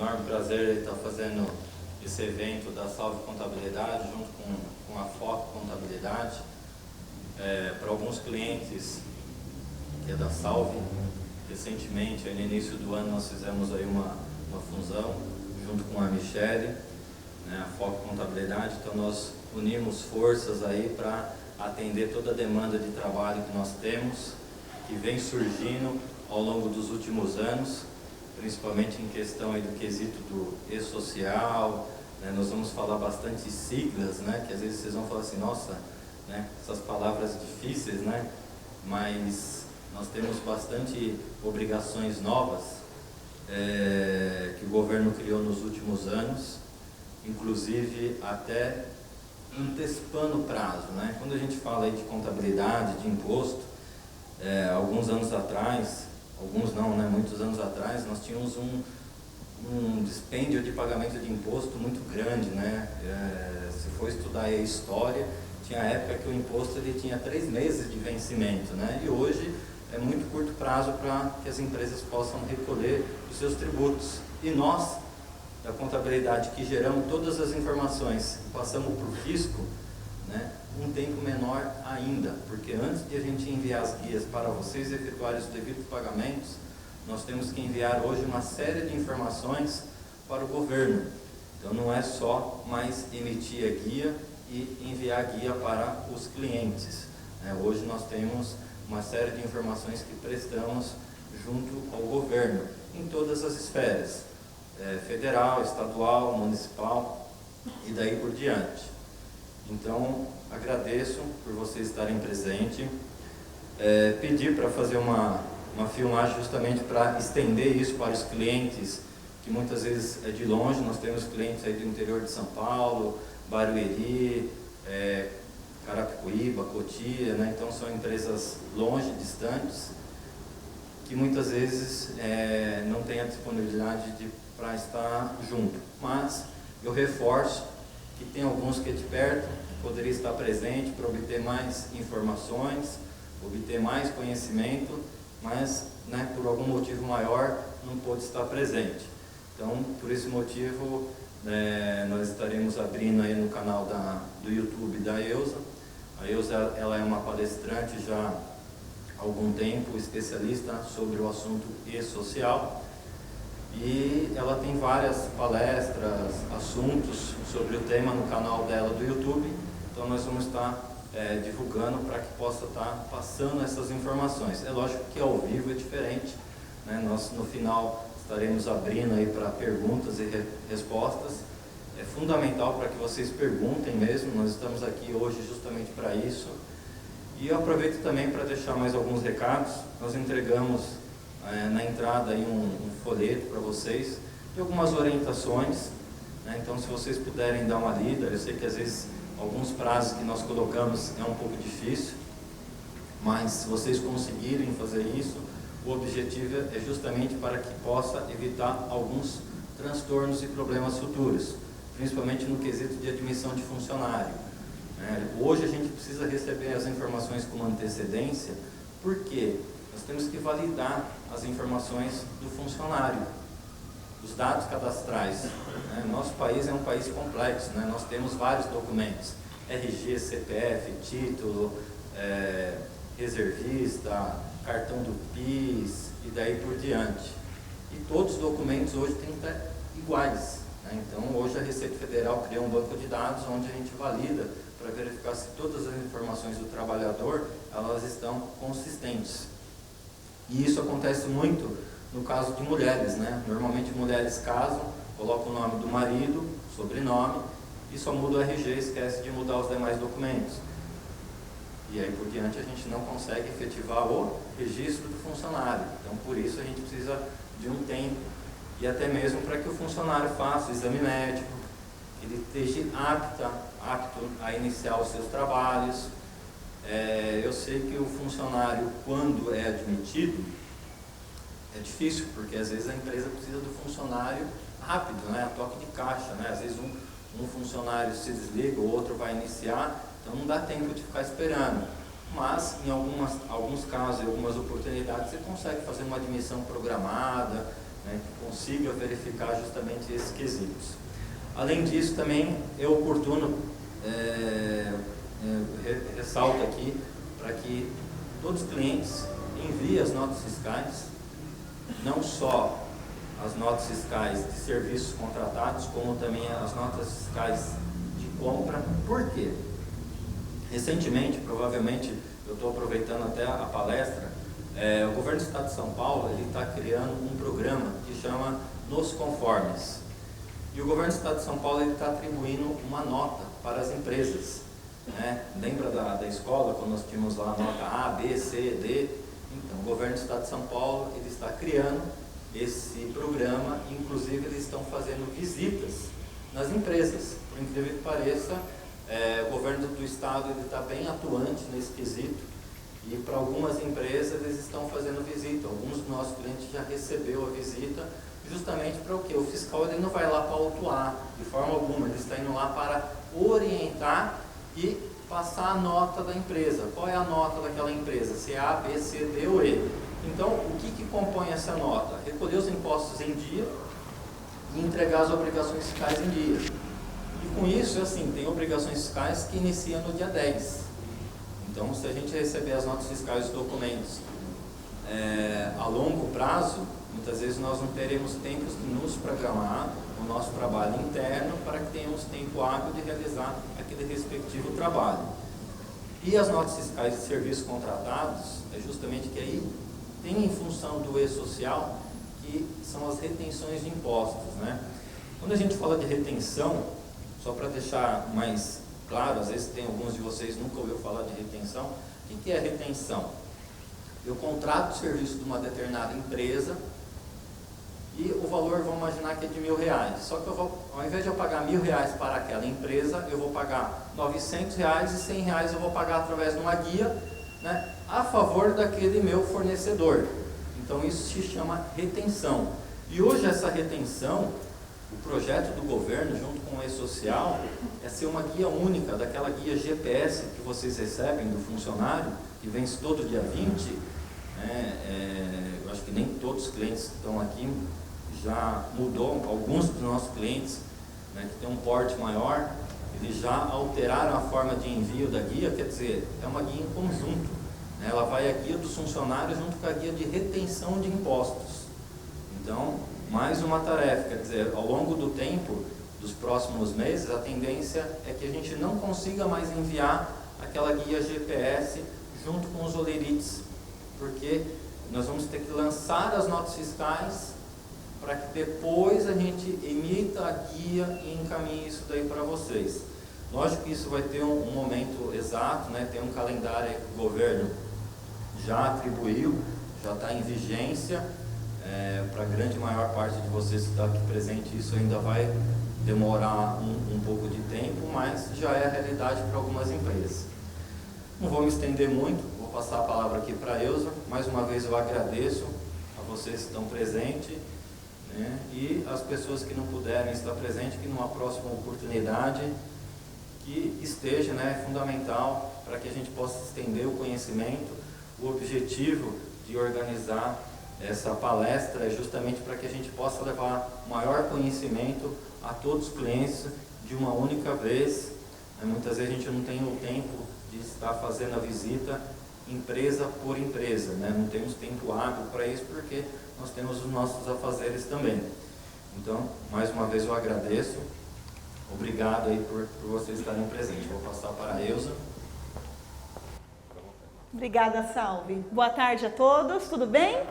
enorme prazer estar fazendo esse evento da Salve Contabilidade junto com a Foco Contabilidade. Para alguns clientes que é da Salve, recentemente, aí no início do ano, nós fizemos aí uma fusão junto com a Michele, né, a Foco Contabilidade. Então nós unimos forças aí para atender toda a demanda de trabalho que nós temos, que vem surgindo ao longo dos últimos anos, principalmente em questão aí do quesito do e-social, né? Nós vamos falar bastante siglas, né? Que às vezes vocês vão falar assim, nossa, né? Essas palavras difíceis, né? Mas nós temos bastante obrigações novas que o governo criou nos últimos anos, inclusive até antecipando o prazo, né? Quando a gente fala aí de contabilidade, de imposto, alguns anos atrás, alguns não, né? Muitos anos atrás, nós tínhamos um dispêndio de pagamento de imposto muito grande, né? Se for estudar a história, tinha época que o imposto ele tinha 3 meses de vencimento, né? E hoje é muito curto prazo para que as empresas possam recolher os seus tributos. E nós, da contabilidade, que geramos todas as informações e passamos para o fisco, né, um tempo menor ainda, porque antes de a gente enviar as guias para vocês efetuarem os devidos pagamentos, nós temos que enviar hoje uma série de informações para o governo. Então não é só mais emitir a guia e enviar a guia para os clientes, né? Hoje nós temos uma série de informações que prestamos junto ao governo, em todas as esferas, federal, estadual, municipal e daí por diante. Então, agradeço por vocês estarem presentes, pedir para fazer uma filmagem justamente para estender isso para os clientes, que muitas vezes é de longe. Nós temos clientes aí do interior de São Paulo, Barueri, Carapicuíba, Cotia, né? Então são empresas longe, distantes, que muitas vezes não têm a disponibilidade para estar junto. Mas eu reforço que tem alguns que é de perto, que poderia estar presente para obter mais informações, obter mais conhecimento, mas, né, por algum motivo maior não pôde estar presente. Então, por esse motivo, nós estaremos abrindo aí no canal do YouTube da Eusa. A Eusa, ela é uma palestrante já há algum tempo, especialista sobre o assunto e-social, e ela tem várias palestras, assuntos sobre o tema no canal dela do YouTube. Então nós vamos estar divulgando para que possa estar passando essas informações. É lógico que ao vivo é diferente, né? Nós no final estaremos abrindo aí para perguntas e respostas. É fundamental para que vocês perguntem mesmo, nós estamos aqui hoje justamente para isso. E eu aproveito também para deixar mais alguns recados. Nós entregamos na entrada aí um folheto para vocês, de algumas orientações, né? Então se vocês puderem dar uma lida, eu sei que às vezes alguns prazos que nós colocamos é um pouco difícil, mas se vocês conseguirem fazer isso, o objetivo é justamente para que possa evitar alguns transtornos e problemas futuros, principalmente no quesito de admissão de funcionário. Hoje a gente precisa receber as informações com antecedência, porque nós temos que validar as informações do funcionário, os dados cadastrais. Nosso país é um país complexo, né? Nós temos vários documentos, RG, CPF, título, reservista, cartão do PIS e daí por diante. E todos os documentos hoje têm que estar iguais, né? Então hoje a Receita Federal criou um banco de dados onde a gente valida para verificar se todas as informações do trabalhador elas estão consistentes. E isso acontece muito no caso de mulheres, né? Normalmente mulheres casam, colocam o nome do marido, sobrenome, e só muda o RG, esquece de mudar os demais documentos. E aí por diante a gente não consegue efetivar o registro do funcionário. Então por isso a gente precisa de um tempo, e até mesmo para que o funcionário faça o exame médico, que ele esteja apto a iniciar os seus trabalhos. Eu sei que o funcionário, quando é admitido, é difícil, porque às vezes a empresa precisa do funcionário rápido, né? A toque de caixa, né? Às vezes um funcionário se desliga, o outro vai iniciar, então não dá tempo de ficar esperando. Mas em alguns casos e algumas oportunidades você consegue fazer uma admissão programada, né, que consiga verificar justamente esses quesitos. Além disso, também é oportuno, ressalto aqui, para que todos os clientes enviem as notas fiscais, não só as notas fiscais de serviços contratados, como também as notas fiscais de compra. Por quê? Recentemente, provavelmente, eu estou aproveitando até a palestra, o governo do estado de São Paulo está criando um programa que chama Nos Conformes. E o governo do estado de São Paulo está atribuindo uma nota para as empresas. Né? Lembra da escola, quando nós tínhamos lá a nota A, B, C, D? Então, o governo do estado de São Paulo ele está criando esse programa, inclusive eles estão fazendo visitas nas empresas. Por incrível que pareça, o governo do estado está bem atuante nesse quesito, e para algumas empresas eles estão fazendo visita. Alguns dos nossos clientes já recebeu a visita, justamente para o quê? O fiscal ele não vai lá para autuar de forma alguma, ele está indo lá para orientar e passar a nota da empresa. Qual é a nota daquela empresa? Se é A, B, C, D ou E. Então, o que compõe essa nota? Recolher os impostos em dia e entregar as obrigações fiscais em dia. E com isso, assim, tem obrigações fiscais que iniciam no dia 10. Então, se a gente receber as notas fiscais e os documentos a longo prazo, muitas vezes nós não teremos tempo de nos programar o nosso trabalho interno para que tenhamos tempo hábil de realizar aquele respectivo trabalho. E as notas fiscais de serviços contratados, é justamente que aí tem em função do E-Social, que são as retenções de impostos, né? Quando a gente fala de retenção, só para deixar mais claro, às vezes tem alguns de vocês nunca ouviu falar de retenção. O que é retenção? Eu contrato o serviço de uma determinada empresa e o valor, vamos imaginar que é de R$1.000. Só que eu vou, ao invés de eu pagar R$1.000 para aquela empresa, eu vou pagar R$900 e R$100 eu vou pagar através de uma guia, né, a favor daquele meu fornecedor. Então isso se chama retenção. E hoje essa retenção, o projeto do governo junto com o E-Social é ser uma guia única, daquela guia GPS que vocês recebem do funcionário, que vence todo dia 20, né? Eu acho que nem todos os clientes que estão aqui já mudou, alguns dos nossos clientes, né, que tem um porte maior, eles já alteraram a forma de envio da guia, quer dizer, é uma guia em conjunto, né? Ela vai a guia dos funcionários junto com a guia de retenção de impostos. Então, mais uma tarefa, quer dizer, ao longo do tempo, dos próximos meses, a tendência é que a gente não consiga mais enviar aquela guia GPS junto com os olerites, porque nós vamos ter que lançar as notas fiscais para que depois a gente emita a guia e encaminhe isso daí para vocês. Lógico que isso vai ter um momento exato, né? Tem um calendário aí que o governo já atribuiu, já está em vigência. Para a grande maior parte de vocês que está aqui presente, isso ainda vai demorar um pouco de tempo, mas já é a realidade para algumas empresas. Não vou me estender muito, vou passar a palavra aqui para a Elza. Mais uma vez eu agradeço a vocês que estão presentes, né, e as pessoas que não puderem estar presentes, que numa próxima oportunidade que esteja, né, é fundamental para que a gente possa estender o conhecimento. O objetivo de organizar essa palestra é justamente para que a gente possa levar maior conhecimento a todos os clientes de uma única vez. Muitas vezes a gente não tem o tempo de estar fazendo a visita empresa por empresa, né? Não temos tempo hábil para isso porque nós temos os nossos afazeres também. Então, mais uma vez eu agradeço. Obrigado aí por vocês estarem presentes. Vou passar para a Elza. Obrigada, Salve. Boa tarde a todos, tudo bem?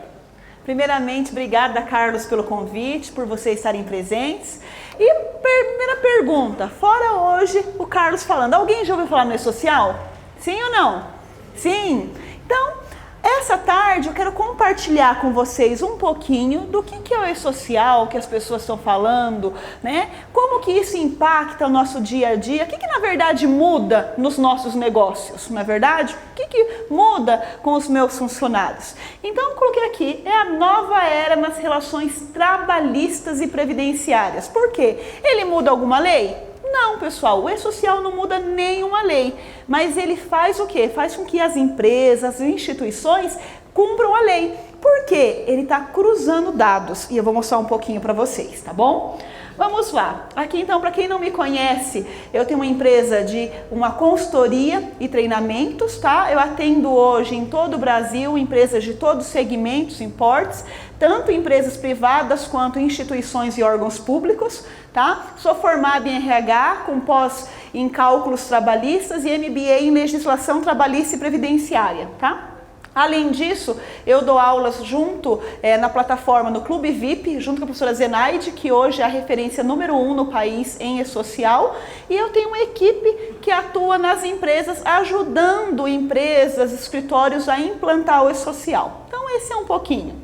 Primeiramente, obrigada, Carlos, pelo convite, por vocês estarem presentes. E primeira pergunta, fora hoje o Carlos falando, alguém já ouviu falar no E-Social? Sim ou não? Sim. Então, essa tarde eu quero compartilhar com vocês um pouquinho do que é o E-Social, que as pessoas estão falando, né? Como que isso impacta o nosso dia a dia, o que na verdade muda nos nossos negócios, não é verdade? O que muda com os meus funcionários? Então eu coloquei aqui, é a nova era nas relações trabalhistas e previdenciárias. Por quê? Ele muda alguma lei? Não, pessoal, o E-Social não muda nenhuma lei, mas ele faz o quê? Faz com que as empresas, as instituições cumpram a lei. Porque ele está cruzando dados e eu vou mostrar um pouquinho para vocês, tá bom? Vamos lá. Aqui então, para quem não me conhece, eu tenho uma empresa de uma consultoria e treinamentos, tá? Eu atendo hoje em todo o Brasil empresas de todos os segmentos e portes, tanto empresas privadas quanto instituições e órgãos públicos, tá? Sou formada em RH, com pós em cálculos trabalhistas e MBA em legislação trabalhista e previdenciária, tá? Além disso, eu dou aulas junto na plataforma no Clube VIP, junto com a professora Zenaide, que hoje é a referência número 1 no país em e-social. E eu tenho uma equipe que atua nas empresas, ajudando empresas, escritórios a implantar o e-social. Então esse é um pouquinho,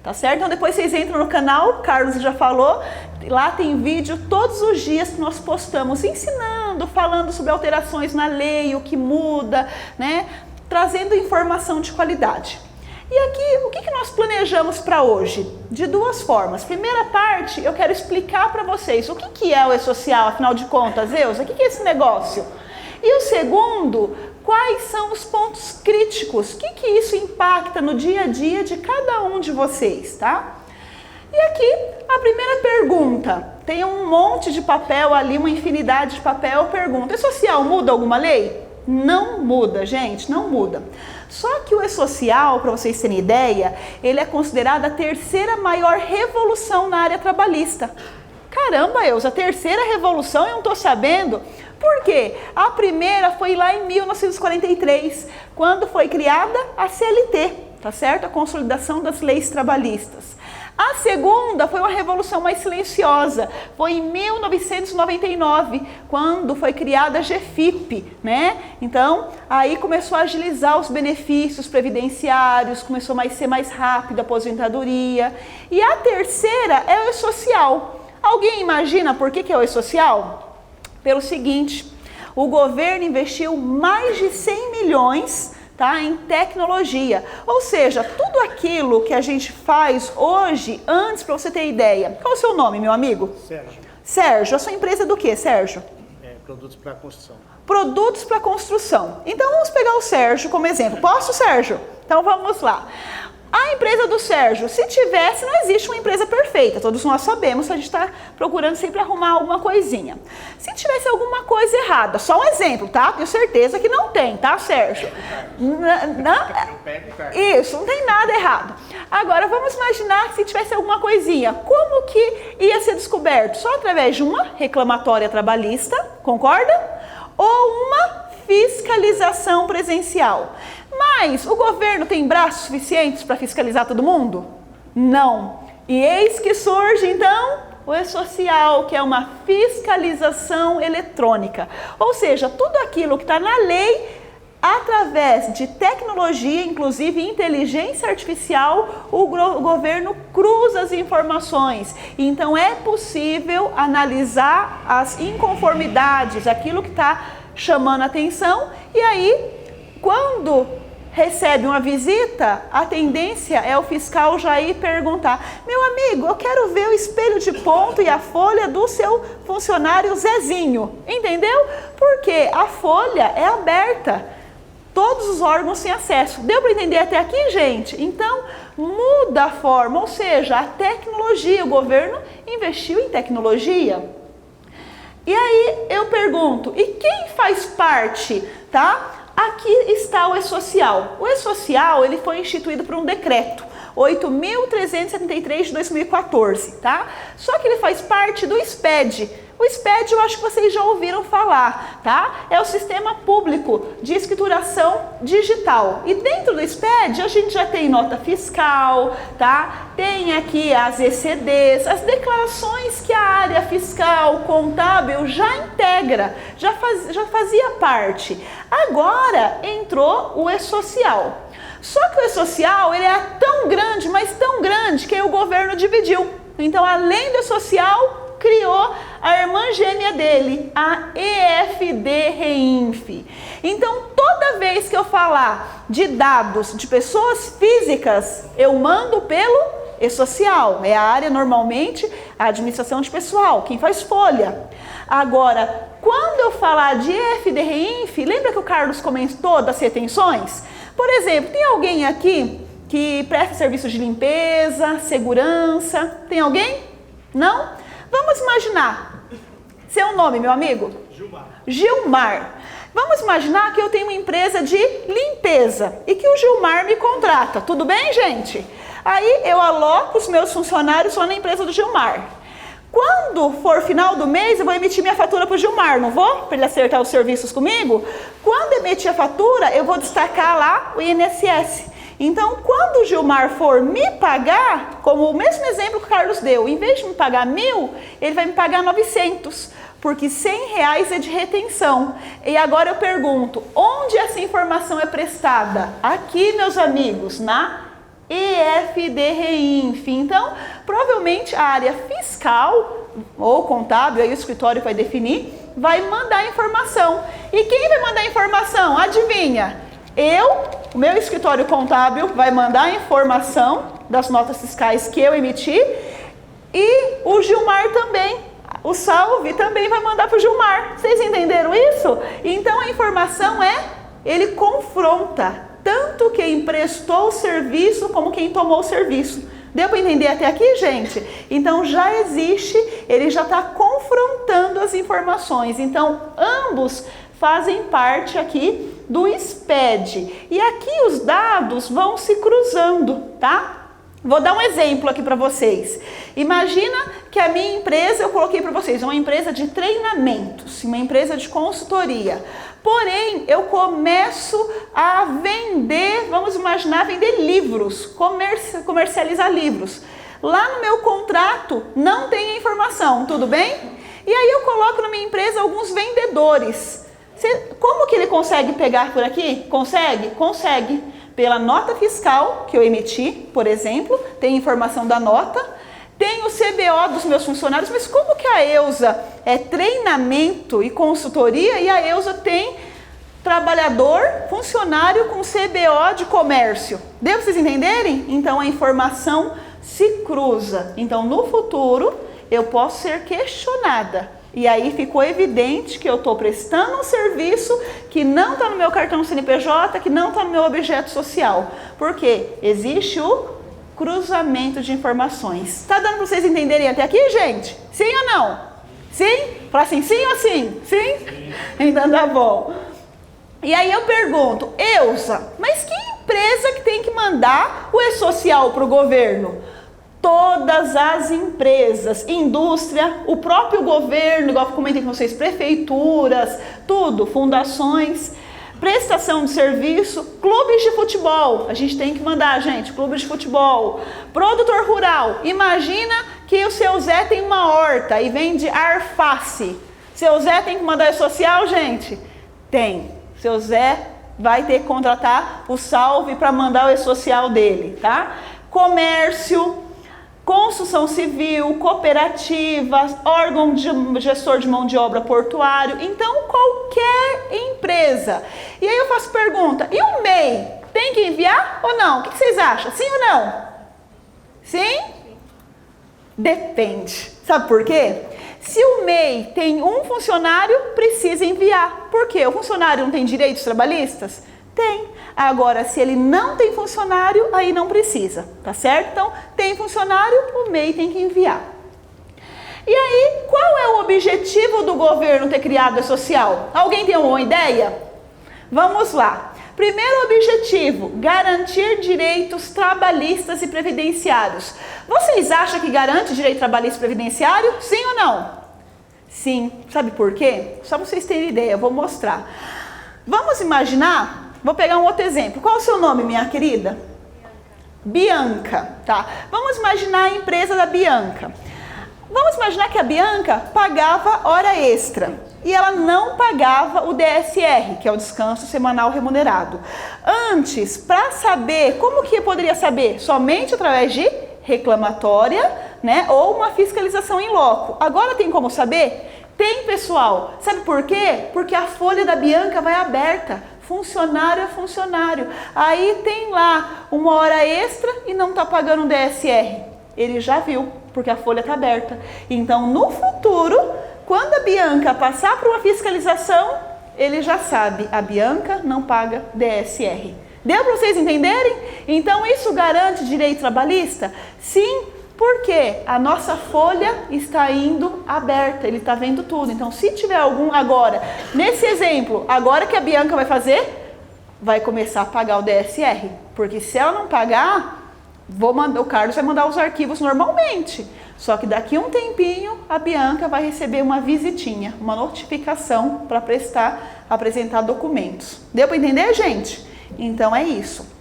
tá certo? Então depois vocês entram no canal, o Carlos já falou, lá tem vídeo todos os dias que nós postamos, ensinando, falando sobre alterações na lei, o que muda, né? Trazendo informação de qualidade. E aqui, o que nós planejamos para hoje? De duas formas. Primeira parte, eu quero explicar para vocês o que é o e-social, afinal de contas, Eusa, o que é esse negócio? E o segundo, quais são os pontos críticos, o que isso impacta no dia a dia de cada um de vocês, tá? E aqui, a primeira pergunta, tem um monte de papel ali, uma infinidade de papel, pergunta, e-social muda alguma lei? Não muda, gente, não muda. Só que o e-social, para vocês terem ideia, ele é considerado a terceira maior revolução na área trabalhista. Caramba, Eusa, a terceira revolução eu não estou sabendo. Por quê? A primeira foi lá em 1943, quando foi criada a CLT, tá certo? A Consolidação das Leis Trabalhistas. A segunda foi uma revolução mais silenciosa, foi em 1999, quando foi criada a GFIP, né? Então, aí começou a agilizar os benefícios previdenciários, começou a ser mais rápido a aposentadoria. E a terceira é o e-social. Alguém imagina por que é o e-social? Pelo seguinte, o governo investiu mais de 100 milhões tá, em tecnologia, ou seja, tudo aquilo que a gente faz hoje, antes, para você ter ideia. Qual é o seu nome, meu amigo? Sérgio. Sérgio, a sua empresa é do que, Sérgio? Produtos para construção. Produtos para construção. Então vamos pegar o Sérgio como exemplo. Posso, Sérgio? Então vamos lá. A empresa do Sérgio, se tivesse, não existe uma empresa perfeita. Todos nós sabemos que a gente está procurando sempre arrumar alguma coisinha. Se tivesse alguma coisa errada, só um exemplo, tá? Tenho certeza que não tem, tá, Sérgio? Isso, não tem nada errado. Agora, vamos imaginar que se tivesse alguma coisinha, como que ia ser descoberto? Só através de uma reclamatória trabalhista, concorda? Ou uma fiscalização presencial. Mas o governo tem braços suficientes para fiscalizar todo mundo? Não. E eis que surge então o e-social, que é uma fiscalização eletrônica. Ou seja, tudo aquilo que está na lei, através de tecnologia, inclusive inteligência artificial, o governo cruza as informações. Então é possível analisar as inconformidades, aquilo que está chamando a atenção, e aí, quando recebe uma visita, a tendência é o fiscal já ir perguntar: meu amigo, eu quero ver o espelho de ponto e a folha do seu funcionário Zezinho, entendeu? Porque a folha é aberta, todos os órgãos têm acesso. Deu para entender até aqui, gente? Então, muda a forma, ou seja, a tecnologia, o governo investiu em tecnologia. E aí eu pergunto, e quem faz parte, tá? Aqui está o e-social. O e-social, ele foi instituído por um decreto, 8.373 de 2014, tá? Só que ele faz parte do SPED. O SPED eu acho que vocês já ouviram falar, tá? É o Sistema Público de Escrituração Digital. E dentro do SPED a gente já tem nota fiscal, tá? Tem aqui as ECDs, as declarações que a área fiscal, contábil já integra, já fazia parte. Agora entrou o e-social. Só que o e-social, ele é tão grande, mas tão grande, que o governo dividiu. Então, além do e-social, criou a irmã gêmea dele, a EFD-REINF. Então, toda vez que eu falar de dados de pessoas físicas, eu mando pelo e-social. É a área, normalmente, a administração de pessoal, quem faz folha. Agora, quando eu falar de EFD-REINF, lembra que o Carlos comentou das retenções? Por exemplo, tem alguém aqui que presta serviço de limpeza, segurança. Tem alguém? Não? Vamos imaginar. Seu nome, meu amigo? Gilmar. Gilmar. Vamos imaginar que eu tenho uma empresa de limpeza e que o Gilmar me contrata. Tudo bem, gente? Aí eu aloco os meus funcionários lá na empresa do Gilmar. Quando for final do mês, eu vou emitir minha fatura para o Gilmar, não vou? Para ele acertar os serviços comigo. Quando emitir a fatura, eu vou destacar lá o INSS. Então, quando o Gilmar for me pagar, como o mesmo exemplo que o Carlos deu, em vez de me pagar 1.000, ele vai me pagar 900, porque R$100 é de retenção. E agora eu pergunto, onde essa informação é prestada? Aqui, meus amigos, na EFD-REINF. Então, provavelmente a área fiscal ou contábil, aí o escritório vai definir, vai mandar a informação. E quem vai mandar a informação? Adivinha? O meu escritório contábil vai mandar a informação das notas fiscais que eu emiti e o Gilmar também, o Salve também vai mandar para o Gilmar. Vocês entenderam isso? Então a informação ele confronta tanto quem prestou o serviço como quem tomou o serviço. Deu para entender até aqui, gente? Então já existe, ele já está confrontando as informações. Então ambos fazem parte aqui do SPED. E aqui os dados vão se cruzando, tá? Vou dar um exemplo aqui para vocês. Imagina que a minha empresa, eu coloquei para vocês, uma empresa de treinamentos, uma empresa de consultoria. Porém, eu começo a vender, vamos imaginar, vender livros, comercializar livros. Lá no meu contrato não tem a informação, tudo bem? E aí eu coloco na minha empresa alguns vendedores. Como que ele consegue pegar por aqui? Consegue? Consegue. Pela nota fiscal que eu emiti, por exemplo, tem informação da nota, tem o CBO dos meus funcionários, mas como que a EUSA é treinamento e consultoria e a EUSA tem trabalhador, funcionário com CBO de comércio? Deu para vocês entenderem? Então a informação se cruza. Então no futuro eu posso ser questionada. E aí ficou evidente que eu estou prestando um serviço que não está no meu cartão CNPJ, que não está no meu objeto social. Porque existe o cruzamento de informações. Está dando para vocês entenderem até aqui, gente? Sim ou não? Sim? Fala assim, sim ou sim? Sim? Então tá bom. E aí eu pergunto, EUSA, mas que empresa que tem que mandar o E-Social para o governo? Todas as empresas, indústria, o próprio governo, igual eu comentei com vocês, prefeituras, tudo, fundações, prestação de serviço, clubes de futebol, a gente tem que mandar, gente, clubes de futebol, produtor rural, imagina que o seu Zé tem uma horta e vende alface, seu Zé tem que mandar E-Social, gente? Tem, seu Zé vai ter que contratar o Salve para mandar o E-Social dele, tá? Comércio, construção civil, cooperativas, órgão de gestor de mão de obra portuário, então qualquer empresa. E aí eu faço pergunta, e o MEI tem que enviar ou não? O que vocês acham? Sim ou não? Sim? Depende. Sabe por quê? Se o MEI tem um funcionário, precisa enviar. Por quê? O funcionário não tem direitos trabalhistas? Tem. Agora, se ele não tem funcionário, aí não precisa, tá certo? Então, tem funcionário, o MEI tem que enviar. E aí, qual é o objetivo do governo ter criado a E-Social? Alguém tem uma ideia? Vamos lá. Primeiro objetivo, garantir direitos trabalhistas e previdenciários. Vocês acham que garante direito trabalhista e previdenciário? Sim ou não? Sim. Sabe por quê? Só para vocês terem ideia, eu vou mostrar. Vamos imaginar... Vou pegar um outro exemplo. Qual é o seu nome, minha querida? Bianca, tá? Vamos imaginar a empresa da Bianca. Vamos imaginar que a Bianca pagava hora extra e ela não pagava o DSR, que é o descanso semanal remunerado. Antes, para saber, como que eu poderia saber? Somente através de reclamatória, né? Ou uma fiscalização em loco. Agora tem como saber? Tem, pessoal. Sabe por quê? Porque a folha da Bianca vai aberta. Funcionário é funcionário. Aí tem lá uma hora extra e não está pagando o DSR. Ele já viu, porque a folha está aberta. Então, no futuro, quando a Bianca passar por uma fiscalização, ele já sabe, a Bianca não paga DSR. Deu para vocês entenderem? Então isso garante direito trabalhista? Sim, porque a nossa folha está indo aberta, ele está vendo tudo. Então se tiver algum agora, nesse exemplo, agora que a Bianca vai fazer, vai começar a pagar o DSR. Porque se ela não pagar, o Carlos vai mandar os arquivos normalmente. Só que daqui um tempinho a Bianca vai receber uma visitinha, uma notificação para apresentar documentos. Deu para entender, gente? Então é isso.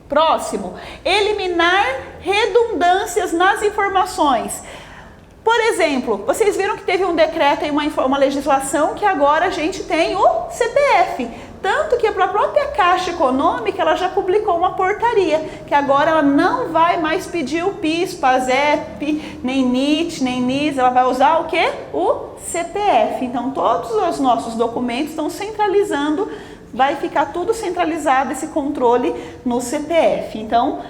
Próximo, eliminar redundâncias nas informações. Por exemplo, vocês viram que teve um decreto e uma legislação que agora a gente tem o CPF. Tanto que a própria Caixa Econômica ela já publicou uma portaria, que agora ela não vai mais pedir o PIS, PASEP, nem NIT, nem NIS, ela vai usar o quê? O CPF. Então todos os nossos documentos estão centralizando, vai ficar tudo centralizado esse controle no CPF. Então,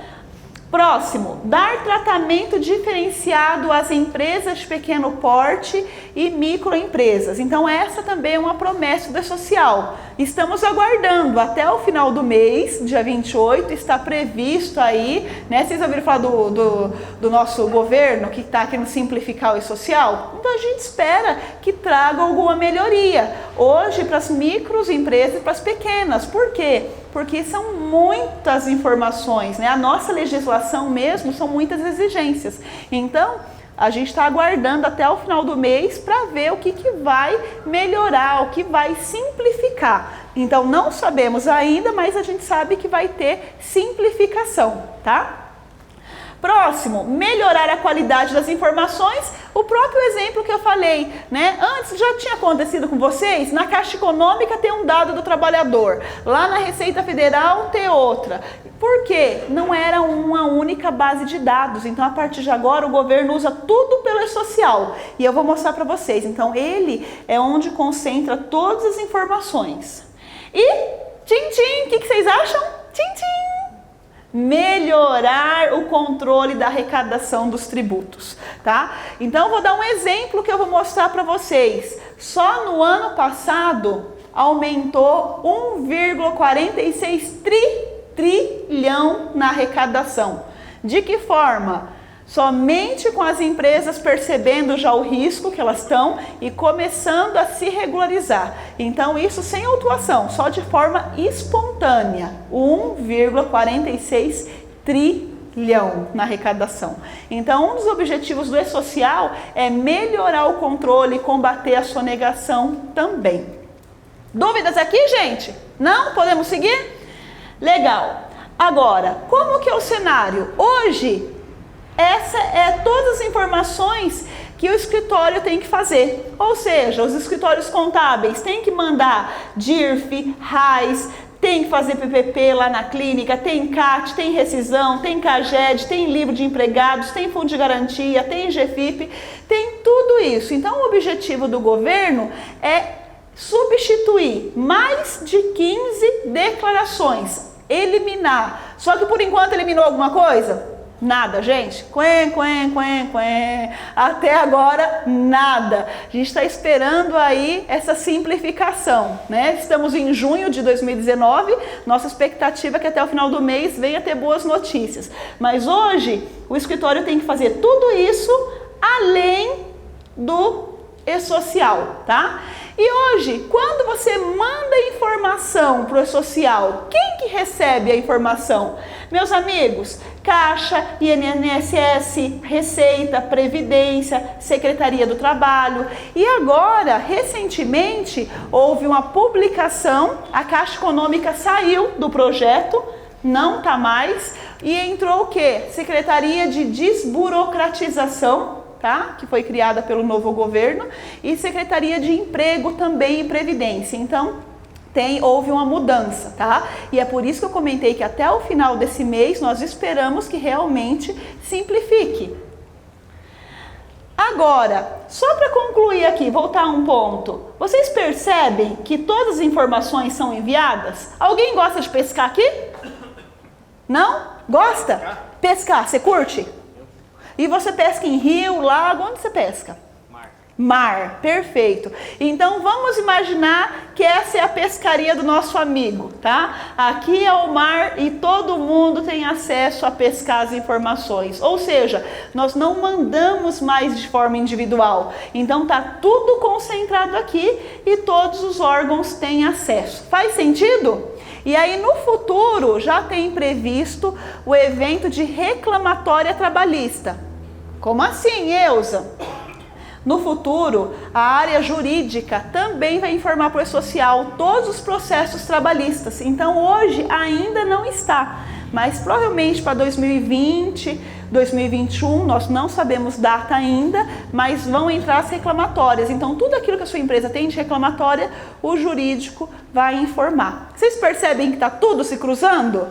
próximo, dar tratamento diferenciado às empresas de pequeno porte e microempresas. Então essa também é uma promessa do E-Social. Estamos aguardando até o final do mês, dia 28, está previsto aí, né? Vocês ouviram falar do nosso governo que está querendo simplificar o E-Social? Então a gente espera que traga alguma melhoria hoje para as microempresas e para as pequenas. Por quê? Porque são muitas informações, né? A nossa legislação mesmo são muitas exigências. Então, a gente está aguardando até o final do mês para ver o que vai melhorar, o que vai simplificar. Então, não sabemos ainda, mas a gente sabe que vai ter simplificação, tá? Próximo, melhorar a qualidade das informações. O próprio exemplo que eu falei, né? Antes já tinha acontecido com vocês, na Caixa Econômica tem um dado do trabalhador, lá na Receita Federal tem outra. Por quê? Não era uma única base de dados. Então, a partir de agora, o governo usa tudo pelo E-Social. E eu vou mostrar para vocês. Então, ele é onde concentra todas as informações. E, tchim-tchim, o que vocês acham? Tchim-tchim! Melhorar o controle da arrecadação dos tributos, tá? Então, vou dar um exemplo que eu vou mostrar para vocês. Só no ano passado, aumentou 1,46 trilhão na arrecadação. De que forma? Somente com as empresas percebendo já o risco que elas estão e começando a se regularizar. Então isso sem autuação, só de forma espontânea. 1,46 trilhão na arrecadação. Então um dos objetivos do E-Social é melhorar o controle e combater a sonegação também. Dúvidas aqui, gente? Não? Podemos seguir? Legal. Agora, como que é o cenário? Hoje, essa é todas as informações que o escritório tem que fazer. Ou seja, os escritórios contábeis têm que mandar DIRF, RAIS, tem que fazer PPP lá na clínica, tem CAT, tem rescisão, tem CAGED, tem livro de empregados, tem fundo de garantia, tem GFIP, tem tudo isso. Então, o objetivo do governo é substituir mais de 15 declarações, eliminar. Só que por enquanto eliminou alguma coisa? Nada, gente. Até agora, nada. A gente está esperando aí essa simplificação, né? Estamos em junho de 2019, nossa expectativa é que até o final do mês venha ter boas notícias. Mas hoje, o escritório tem que fazer tudo isso além do E-Social, tá? E hoje, quando você manda informação para o E-Social, quem que recebe a informação? Meus amigos, Caixa, INSS, Receita, Previdência, Secretaria do Trabalho. E agora, recentemente, houve uma publicação, a Caixa Econômica saiu do projeto, não está mais, e entrou o quê? Secretaria de Desburocratização, tá? Que foi criada pelo novo governo, e Secretaria de Emprego também e Previdência. Então, houve uma mudança, tá? E é por isso que eu comentei que até o final desse mês nós esperamos que realmente simplifique. Agora, só para concluir aqui, voltar um ponto. Vocês percebem que todas as informações são enviadas? Alguém gosta de pescar aqui? Não? Gosta? Pescar, você curte? E você pesca em rio, lago, onde você pesca? Mar, perfeito. Então vamos imaginar que essa é a pescaria do nosso amigo, tá? Aqui é o mar e todo mundo tem acesso a pescar as informações. Ou seja, nós não mandamos mais de forma individual. Então tá tudo concentrado aqui e todos os órgãos têm acesso. Faz sentido? E aí no futuro já tem previsto o evento de reclamatória trabalhista. Como assim, Elza? No futuro, a área jurídica também vai informar para o social todos os processos trabalhistas. Então, hoje ainda não está, mas provavelmente para 2020, 2021, nós não sabemos data ainda, mas vão entrar as reclamatórias. Então, tudo aquilo que a sua empresa tem de reclamatória, o jurídico vai informar. Vocês percebem que está tudo se cruzando?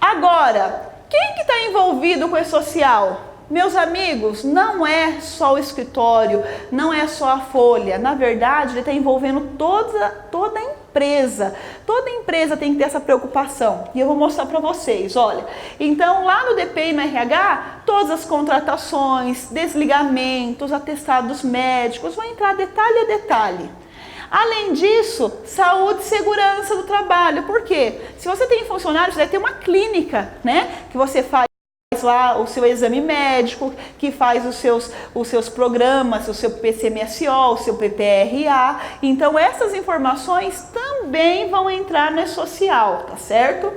Agora, quem que está envolvido com esse social? Meus amigos, não é só o escritório, não é só a folha. Na verdade, ele está envolvendo toda a empresa. Toda empresa tem que ter essa preocupação. E eu vou mostrar para vocês, olha. Então, lá no DP e no RH, todas as contratações, desligamentos, atestados médicos, vão entrar detalhe a detalhe. Além disso, saúde e segurança do trabalho. Por quê? Se você tem funcionários, você vai ter uma clínica, né? Que você faz lá o seu exame médico, que faz os seus programas, o seu PCMSO, o seu PPRA. Então essas informações também vão entrar no social, tá certo?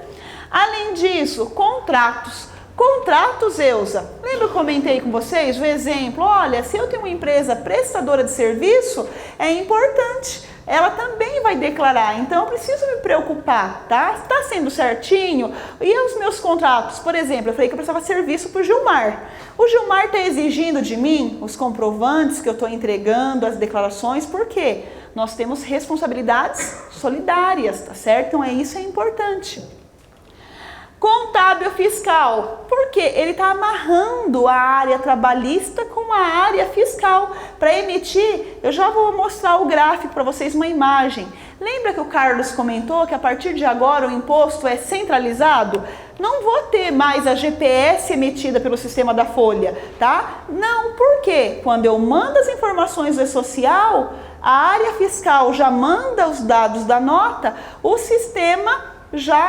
Além disso, contratos. Contratos, Elza. Lembra que eu comentei com vocês o exemplo? Olha, se eu tenho uma empresa prestadora de serviço, é importante. Ela também vai declarar, então eu preciso me preocupar, tá? Está sendo certinho? E os meus contratos? Por exemplo, eu falei que eu prestava serviço para o Gilmar. O Gilmar está exigindo de mim os comprovantes que eu estou entregando, as declarações, por quê? Nós temos responsabilidades solidárias, tá certo? Então isso é importante. Contábil fiscal, porque ele está amarrando a área trabalhista com a área fiscal. Para emitir, eu já vou mostrar o gráfico para vocês, uma imagem. Lembra que o Carlos comentou que a partir de agora o imposto é centralizado? Não vou ter mais a GPS emitida pelo sistema da Folha, tá? Não, por quê? Quando eu mando as informações do E-Social, a área fiscal já manda os dados da nota, o sistema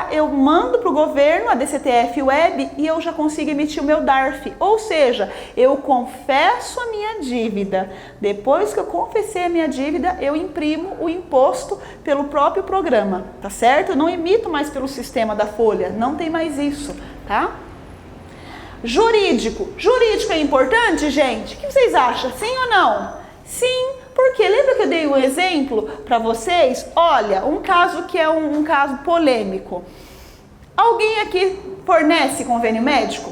eu mando para o governo, a DCTF Web, e eu já consigo emitir o meu DARF. Ou seja, eu confesso a minha dívida. Depois que eu confessei a minha dívida, eu imprimo o imposto pelo próprio programa, tá certo? Eu não emito mais pelo sistema da Folha, não tem mais isso, tá? Jurídico. Jurídico é importante, gente? O que vocês acham? Sim ou não? Sim. Porque lembra que eu dei um exemplo para vocês? Olha, um caso que é um caso polêmico. Alguém aqui fornece convênio médico?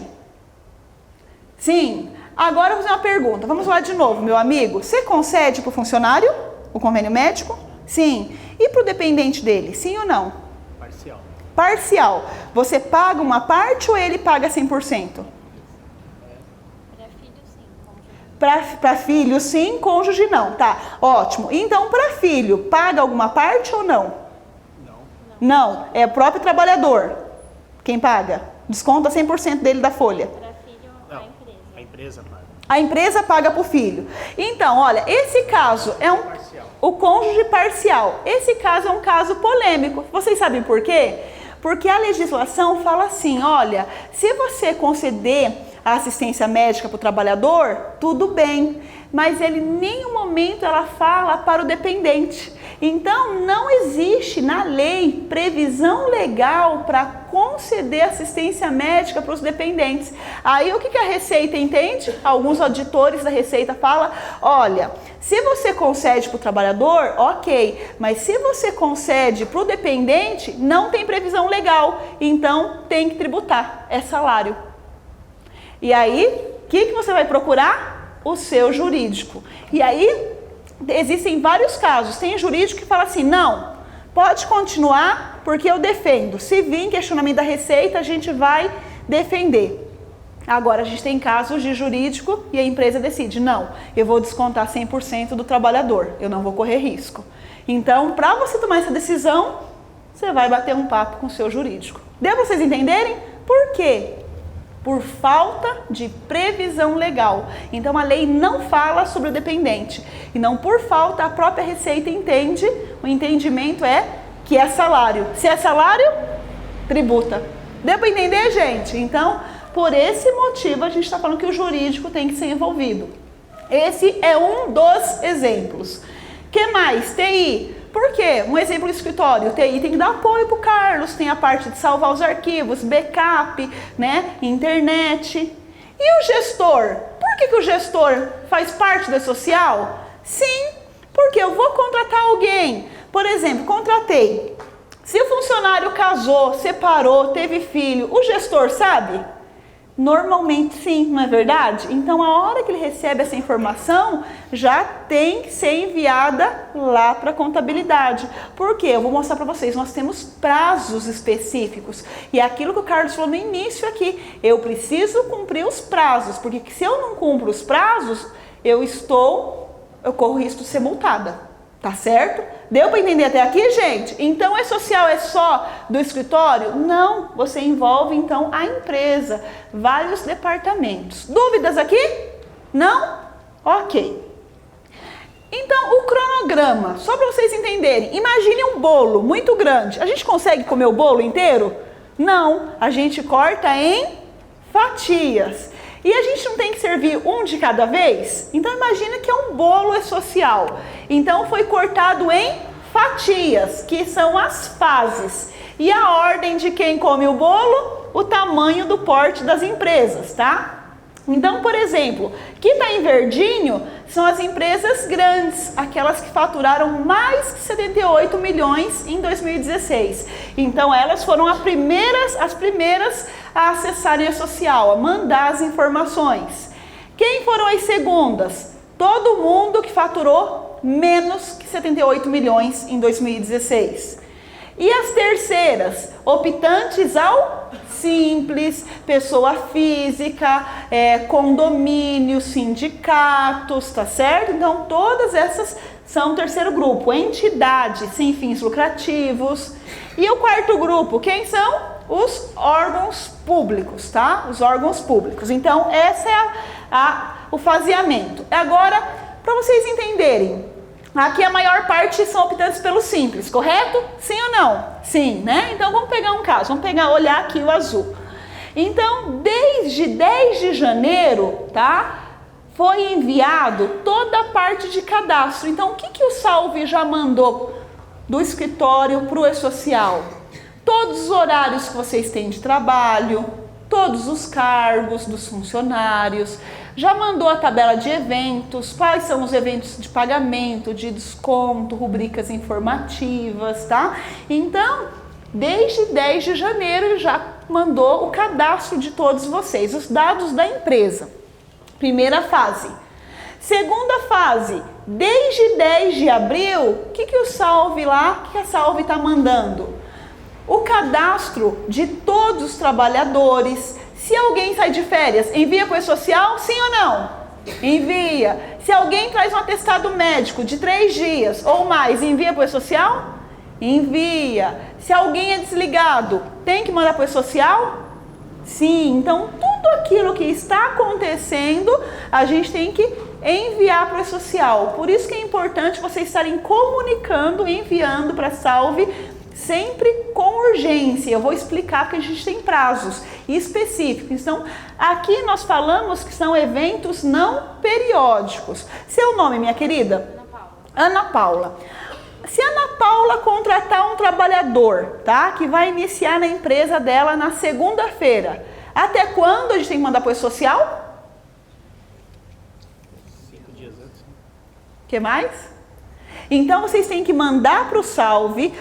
Sim. Agora eu vou fazer uma pergunta. Vamos lá de novo, meu amigo. Você concede para o funcionário o convênio médico? Sim. E para o dependente dele? Sim ou não? Parcial. Parcial. Você paga uma parte ou ele paga 100%? Para filho, sim, cônjuge, não. Tá, ótimo. Então, para filho, paga alguma parte ou não? Não, é o próprio trabalhador. Quem paga? Desconta 100% dele da folha. Para filho, Não, a empresa. a empresa paga. A empresa paga para o filho. Então, olha, esse caso é o cônjuge parcial. Esse caso é um caso polêmico. Vocês sabem por quê? Porque a legislação fala assim, olha, se você conceder a assistência médica para o trabalhador, tudo bem, mas ele em nenhum momento ela fala para o dependente. Então, não existe na lei previsão legal para conceder assistência médica para os dependentes. Aí, o que a Receita entende? Alguns auditores da Receita falam, olha, se você concede para o trabalhador, ok, mas se você concede para o dependente, não tem previsão legal, então tem que tributar, é salário. E aí, o que você vai procurar? O seu jurídico. E aí, existem vários casos. Tem jurídico que fala assim, não, pode continuar porque eu defendo. Se vir questionamento da Receita, a gente vai defender. Agora, a gente tem casos de jurídico e a empresa decide, não, eu vou descontar 100% do trabalhador, eu não vou correr risco. Então, para você tomar essa decisão, você vai bater um papo com o seu jurídico. Deu para vocês entenderem? Por quê? por falta de previsão legal. Então a lei não fala sobre o dependente. E não por falta, a própria Receita entende, o entendimento é que é salário. Se é salário, tributa. Deu para entender, gente? Então, por esse motivo, a gente está falando que o jurídico tem que ser envolvido. Esse é um dos exemplos. Que mais? TI. Por quê? Um exemplo do escritório. TI tem que dar apoio para o Carlos, tem a parte de salvar os arquivos, backup, né? Internet. E o gestor? Por que o gestor faz parte da social? Sim, porque eu vou contratar alguém. Por exemplo, contratei. Se o funcionário casou, separou, teve filho, o gestor sabe? Normalmente sim, não é verdade? Então a hora que ele recebe essa informação, já tem que ser enviada lá para a contabilidade. Por quê? Eu vou mostrar para vocês, nós temos prazos específicos. E é aquilo que o Carlos falou no início aqui, eu preciso cumprir os prazos, porque se eu não cumpro os prazos, eu corro risco de ser multada. Tá certo? Deu para entender até aqui, gente? Então, social é só do escritório? Não, você envolve então a empresa, vários departamentos. Dúvidas aqui? Não? Ok. Então, o cronograma, só para vocês entenderem, imagine um bolo muito grande. A gente consegue comer o bolo inteiro? Não, a gente corta em fatias. E a gente não tem que servir um de cada vez? Então imagina que é um bolo social. Então foi cortado em fatias, que são as fases. E a ordem de quem come o bolo, o tamanho do porte das empresas, tá? Então, por exemplo, que está em verdinho são as empresas grandes, aquelas que faturaram mais de 78 milhões em 2016. Então, elas foram as primeiras a acessarem a social, a mandar as informações. Quem foram as segundas? Todo mundo que faturou menos que 78 milhões em 2016. E as terceiras, optantes ao simples, pessoa física, condomínios, sindicatos, tá certo? Então, todas essas são o terceiro grupo, entidades sem fins lucrativos. E o quarto grupo, quem são? Os órgãos públicos, tá? Os órgãos públicos. Então, esse é o faseamento. Agora, para vocês entenderem, aqui a maior parte são optantes pelo simples, correto? Sim ou não? Sim, né? Então vamos pegar um caso, olhar aqui o azul. Então, desde 10 de janeiro, tá? Foi enviado toda a parte de cadastro. Então, o que o Salve já mandou do escritório para o E-Social? Todos os horários que vocês têm de trabalho, todos os cargos dos funcionários, já mandou a tabela de eventos, quais são os eventos de pagamento, de desconto, rubricas informativas, tá? Então, desde 10 de janeiro já mandou o cadastro de todos vocês, os dados da empresa. Primeira fase. Segunda fase, desde 10 de abril, o que o Salve lá, o que a Salve está mandando? O cadastro de todos os trabalhadores. Se alguém sai de férias, envia para o E-Social, sim ou não? Envia. Se alguém traz um atestado médico de 3 dias ou mais, envia para o E-Social? Envia. Se alguém é desligado, tem que mandar para o E-Social? Sim. Então, tudo aquilo que está acontecendo, a gente tem que enviar para o E-Social. Por isso que é importante vocês estarem comunicando, enviando para a Salve, sempre com urgência. Eu vou explicar que a gente tem prazos específicos. Então, aqui nós falamos que são eventos não periódicos. Seu nome, minha querida? Ana Paula. Ana Paula. Se a Ana Paula contratar um trabalhador, tá? Que vai iniciar na empresa dela na segunda-feira, até quando a gente tem que mandar para o E-Social? 5 dias antes. O que mais? Então, vocês têm que mandar para o Salve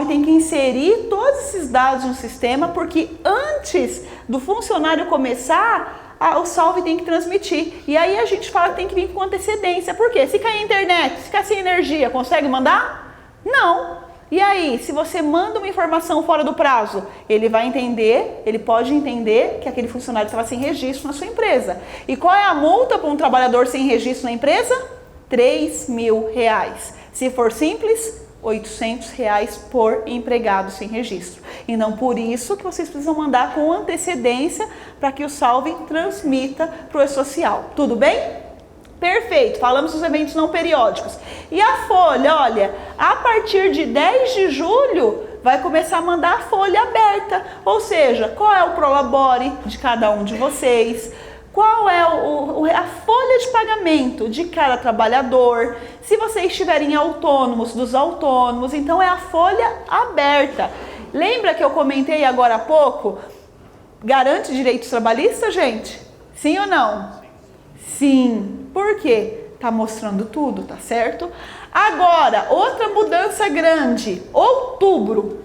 tem que inserir todos esses dados no sistema, porque antes do funcionário começar, o Salve tem que transmitir. E aí a gente fala que tem que vir com antecedência. Por quê? Se cair a internet, se ficar sem energia, consegue mandar? Não. E aí, se você manda uma informação fora do prazo, ele pode entender que aquele funcionário estava sem registro na sua empresa. E qual é a multa para um trabalhador sem registro na empresa? R$3.000. Se for simples, R$800 por empregado sem registro. Então, por isso que vocês precisam mandar com antecedência para que o Salve transmita para o E-Social. Tudo bem? Perfeito, falamos dos eventos não periódicos. E a folha, olha, a partir de 10 de julho vai começar a mandar a folha aberta. Ou seja, qual é o prolabore de cada um de vocês, qual é a folha de pagamento de cada trabalhador, se vocês estiverem autônomos, dos autônomos, então é a folha aberta. Lembra que eu comentei agora há pouco? Garante direitos trabalhistas, gente? Sim ou não? Sim. Por quê? Tá mostrando tudo, tá certo? Agora, outra mudança grande, outubro.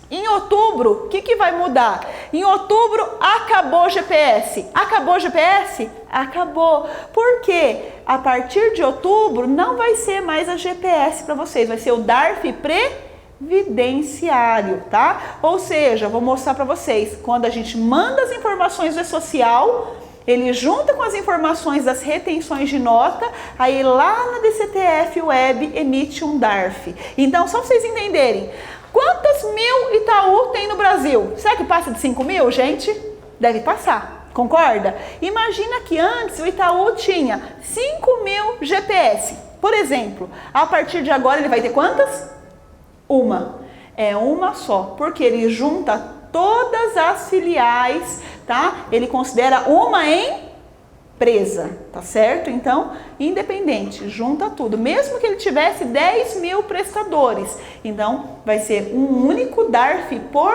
Em outubro, o que vai mudar? Em outubro, acabou o GPS. Acabou o GPS? Acabou. Por quê? A partir de outubro, não vai ser mais a GPS para vocês, vai ser o DARF previdenciário, tá? Ou seja, vou mostrar para vocês, quando a gente manda as informações do E-Social, ele junta com as informações das retenções de nota, aí lá na DCTF Web emite um DARF. Então, só para vocês entenderem, quantas mil Itaú tem no Brasil? Será que passa de 5 mil, gente? Deve passar, concorda? Imagina que antes o Itaú tinha 5 mil GPS. Por exemplo, a partir de agora ele vai ter quantas? Uma. É uma só, porque ele junta todas as filiais, tá? Ele considera uma empresa, tá certo? Então, independente, junta tudo. Mesmo que ele tivesse 10 mil prestadores, então vai ser um único DARF por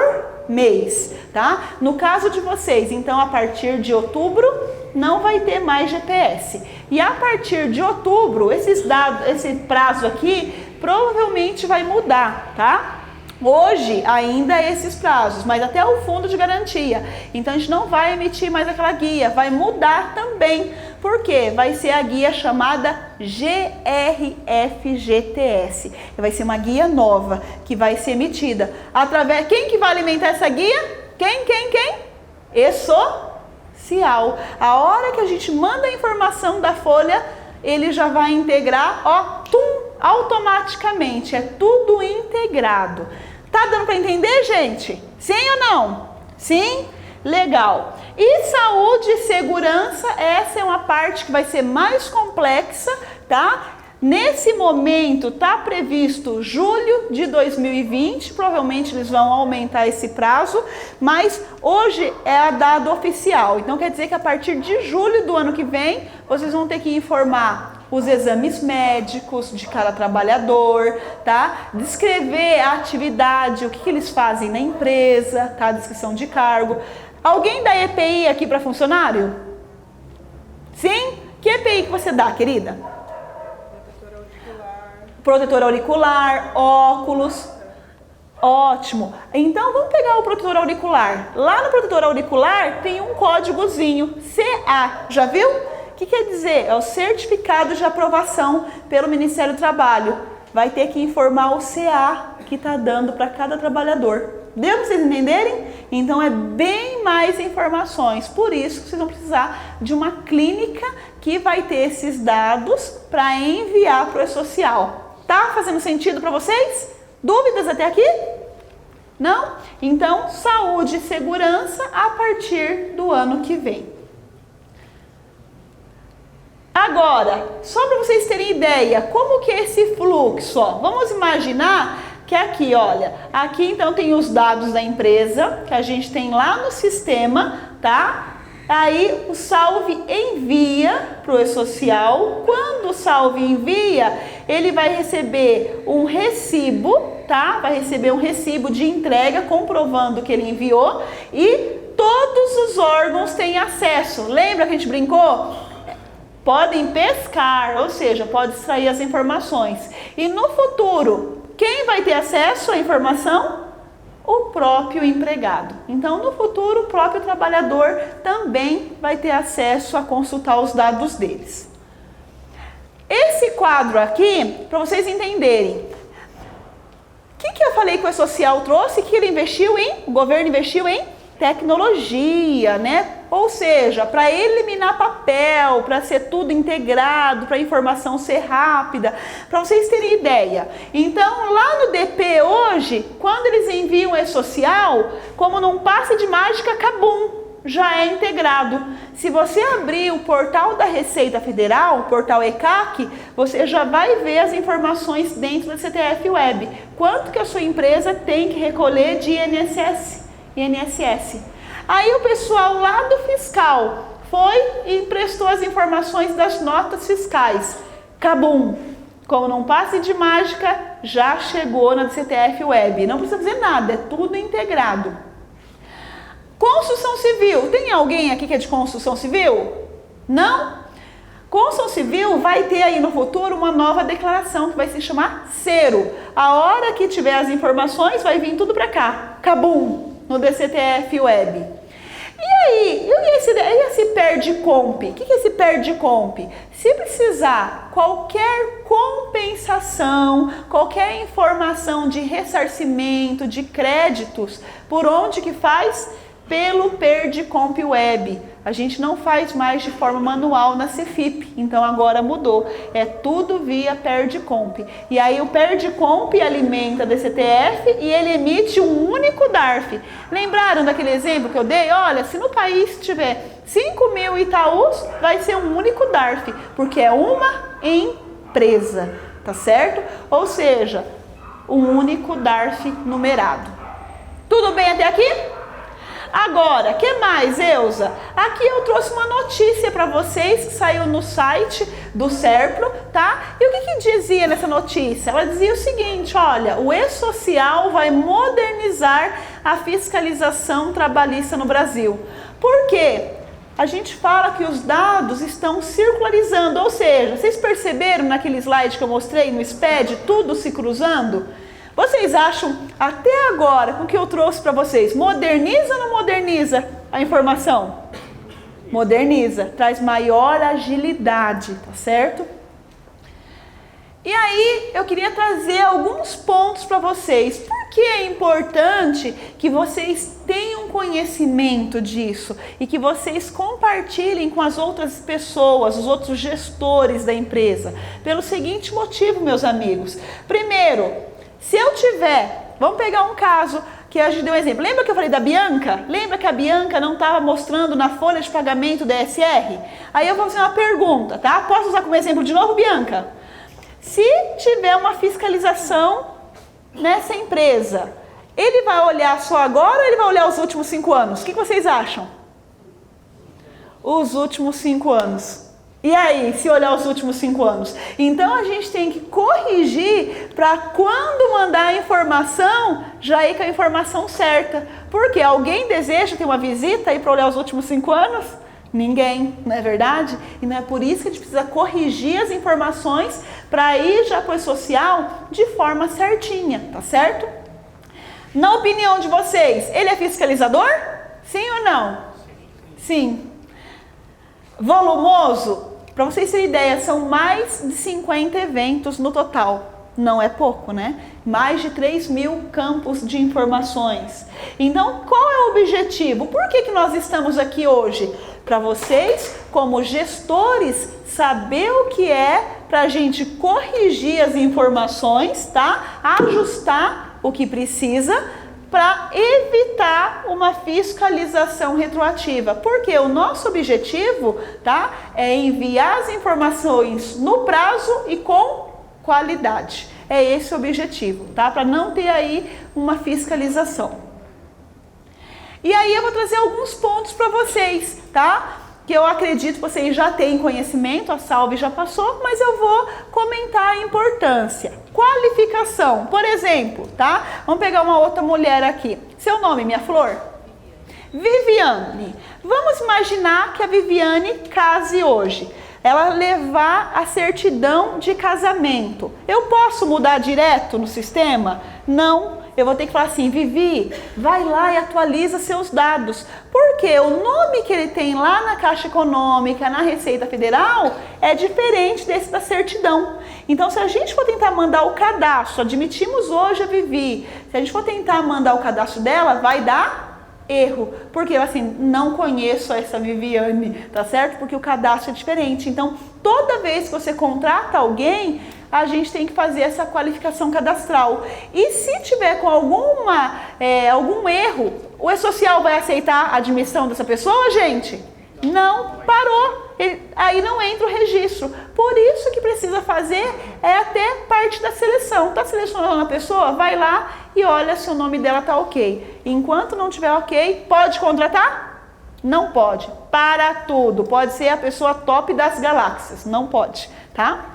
mês, tá? No caso de vocês, então, a partir de outubro, não vai ter mais GPS. E a partir de outubro, esses dados, esse prazo aqui, provavelmente vai mudar, tá? Hoje ainda esses prazos, mas até o fundo de garantia. Então a gente não vai emitir mais aquela guia, vai mudar também. Por quê? Vai ser a guia chamada GRFGTS. Vai ser uma guia nova que vai ser emitida através. Quem que vai alimentar essa guia? Quem? E-Social. A hora que a gente manda a informação da folha, ele já vai integrar, ó, automaticamente, é tudo integrado. Tá dando para entender, gente? Sim ou não? Sim? Legal. E saúde e segurança, essa é uma parte que vai ser mais complexa, tá? Nesse momento tá previsto julho de 2020, provavelmente eles vão aumentar esse prazo, mas hoje é a data oficial. Então quer dizer que a partir de julho do ano que vem, vocês vão ter que informar os exames médicos de cada trabalhador, tá? Descrever a atividade, o que eles fazem na empresa, tá? Descrição de cargo. Alguém dá EPI aqui para funcionário? Sim? Que EPI que você dá, querida? Protetor auricular, óculos. Ótimo. Então vamos pegar o protetor auricular. Lá no protetor auricular tem um códigozinho, CA. Já viu? O que quer dizer? É o certificado de aprovação pelo Ministério do Trabalho. Vai ter que informar o CA que está dando para cada trabalhador. Deu para vocês entenderem? Então é bem mais informações. Por isso que vocês vão precisar de uma clínica que vai ter esses dados para enviar para o E-Social. Tá fazendo sentido para vocês? Dúvidas até aqui? Não? Então, saúde e segurança a partir do ano que vem. Agora, só para vocês terem ideia, como que é esse fluxo? Ó, vamos imaginar que aqui, olha, aqui então tem os dados da empresa, que a gente tem lá no sistema, tá? Aí o Salve envia para o E-Social. Quando o Salve envia, ele vai receber um recibo, tá? Vai receber um recibo de entrega comprovando que ele enviou e todos os órgãos têm acesso. Lembra que a gente brincou? Podem pescar, ou seja, pode extrair as informações. E no futuro, quem vai ter acesso à informação? O próprio empregado. Então, no futuro, o próprio trabalhador também vai ter acesso a consultar os dados deles. Esse quadro aqui, para vocês entenderem, o que eu falei que o E-Social trouxe? Que ele investiu em? O governo investiu em tecnologia, né? Ou seja, para eliminar papel, para ser tudo integrado, para a informação ser rápida, para vocês terem ideia. Então, lá no DP hoje, quando eles enviam o e-social, como num passe de mágica, cabum, já é integrado. Se você abrir o portal da Receita Federal, o portal ECAC, você já vai ver as informações dentro da CTF Web. Quanto que a sua empresa tem que recolher de INSS. Aí o pessoal lá do fiscal foi e emprestou as informações das notas fiscais. Cabum! Como não passe de mágica, já chegou na CTF Web. Não precisa fazer nada, é tudo integrado. Construção civil. Tem alguém aqui que é de construção civil? Não? Construção civil vai ter aí no futuro uma nova declaração que vai se chamar Cero. A hora que tiver as informações, vai vir tudo para cá. Cabum! No DCTF Web. E aí, e esse PERDComp? O que é esse PERDComp? Se precisar qualquer compensação, qualquer informação de ressarcimento, de créditos, por onde que faz? Pelo PERDComp Web. A gente não faz mais de forma manual na Cefip, então agora mudou. É tudo via PERDComp. E aí o PERDComp alimenta a DCTF e ele emite um único DARF. Lembraram daquele exemplo que eu dei? Olha, se no país tiver 5.000 Itaús, vai ser um único DARF, porque é uma empresa, tá certo? Ou seja, um único DARF numerado. Tudo bem até aqui? Agora, o que mais, Elza? Aqui eu trouxe uma notícia para vocês que saiu no site do Serpro, tá? E o que dizia nessa notícia? Ela dizia o seguinte, olha, o e-social vai modernizar a fiscalização trabalhista no Brasil. Por quê? A gente fala que os dados estão circularizando, ou seja, vocês perceberam naquele slide que eu mostrei no SPED, tudo se cruzando? Vocês acham, até agora, com o que eu trouxe para vocês, moderniza ou não moderniza a informação? Moderniza, traz maior agilidade, tá certo? E aí, eu queria trazer alguns pontos para vocês. Por que é importante que vocês tenham conhecimento disso e que vocês compartilhem com as outras pessoas, os outros gestores da empresa? Pelo seguinte motivo, meus amigos. Primeiro, se eu tiver, vamos pegar um caso que a gente deu um exemplo. Lembra que eu falei da Bianca? Lembra que a Bianca não estava mostrando na folha de pagamento da SR? Aí eu vou fazer uma pergunta, tá? Posso usar como exemplo de novo, Bianca? Se tiver uma fiscalização nessa empresa, ele vai olhar só agora ou ele vai olhar os últimos 5 anos? O que vocês acham? Os últimos 5 anos. E aí, se olhar os últimos 5 anos? Então, a gente tem que corrigir para quando mandar a informação, já ir com a informação certa. Porque alguém deseja ter uma visita e para olhar os últimos 5 anos? Ninguém, não é verdade? E não é por isso que a gente precisa corrigir as informações para ir já para o social de forma certinha, tá certo? Na opinião de vocês, ele é fiscalizador? Sim ou não? Sim. Volumoso? Para vocês terem ideia, são mais de 50 eventos no total. Não é pouco, né? Mais de 3.000 campos de informações. Então, qual é o objetivo? Por que nós estamos aqui hoje? Para vocês, como gestores, saber o que é para a gente corrigir as informações, tá? Ajustar o que precisa para evitar uma fiscalização retroativa. Porque o nosso objetivo, tá, é enviar as informações no prazo e com qualidade. É esse o objetivo, tá? Para não ter aí uma fiscalização. E aí eu vou trazer alguns pontos para vocês, tá? Que eu acredito que vocês já têm conhecimento, a Salve já passou, mas eu vou comentar a importância. Qualificação, por exemplo, tá? Vamos pegar uma outra mulher aqui. Seu nome, minha flor? Viviane. Vamos imaginar que a Viviane case hoje. Ela levar a certidão de casamento. Eu posso mudar direto no sistema? Não. Eu vou ter que falar assim, Vivi, vai lá e atualiza seus dados. Porque o nome que ele tem lá na Caixa Econômica, na Receita Federal, é diferente desse da certidão. Então, se a gente for tentar mandar o cadastro, admitimos hoje a Vivi, se a gente for tentar mandar o cadastro dela, vai dar erro, porque assim, não conheço essa Viviane, tá certo? Porque o cadastro é diferente. Então, toda vez que você contrata alguém, a gente tem que fazer essa qualificação cadastral. E se tiver com algum erro, o E-Social vai aceitar a admissão dessa pessoa, gente? Não, parou. Aí não entra o registro. Por isso que precisa fazer até parte da seleção. Tá selecionando a pessoa? Vai lá e olha se o nome dela tá ok. Enquanto não tiver ok, pode contratar? Não pode. Para tudo. Pode ser a pessoa top das galáxias. Não pode, tá?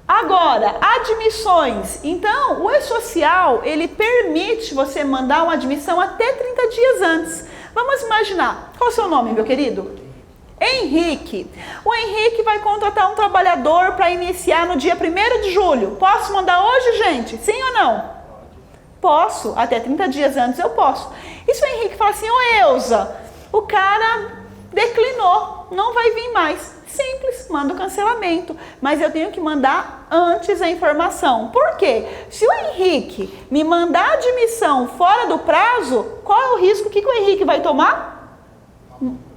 Agora, admissões. Então, o E-Social, ele permite você mandar uma admissão até 30 dias antes. Vamos imaginar. Qual é o seu nome, meu querido? Henrique. O Henrique vai contratar um trabalhador para iniciar no dia 1º de julho. Posso mandar hoje, gente? Sim ou não? Posso. Até 30 dias antes eu posso. E se o Henrique falar assim, ô Elza, o cara declinou, não vai vir mais. Simples, manda o cancelamento. Mas eu tenho que mandar antes a informação. Por quê? Se o Henrique me mandar a admissão fora do prazo, qual é o risco? O que o Henrique vai tomar?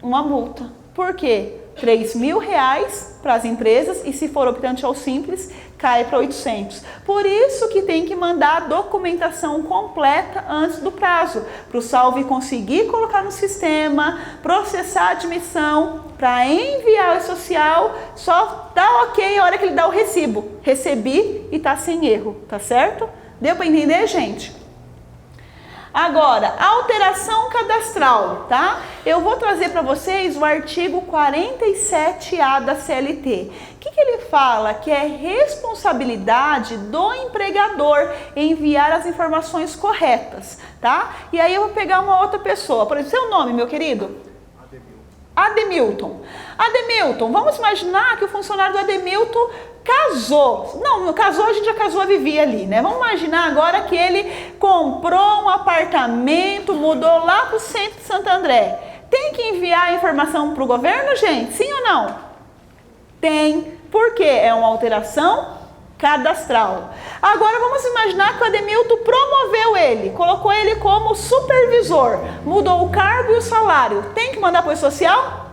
Uma multa. Por quê? R$3.000 para as empresas e se for optante ao simples, cai para 800. Por isso que tem que mandar a documentação completa antes do prazo, para o Salve conseguir colocar no sistema, processar a admissão, para enviar o E-Social, só dá ok a hora que ele dá o recibo. Recebi e tá sem erro, tá certo? Deu para entender, gente? Agora, alteração cadastral, tá? Eu vou trazer para vocês o artigo 47A da CLT. O que ele fala? Que é responsabilidade do empregador enviar as informações corretas, tá? E aí eu vou pegar uma outra pessoa. Por exemplo, seu nome, meu querido? Ademilton. Ademilton, vamos imaginar que o funcionário do Ademilton casou. Não casou, a gente já casou a Vivi ali, né? Vamos imaginar agora que ele comprou um apartamento, mudou lá para o centro de Santo André. Tem que enviar a informação para o governo, gente? Sim ou não? Tem. Por quê? É uma alteração cadastral. Agora vamos imaginar que o Ademilton promoveu ele, colocou ele como supervisor, mudou o cargo e o salário. Tem que mandar para o E-Social?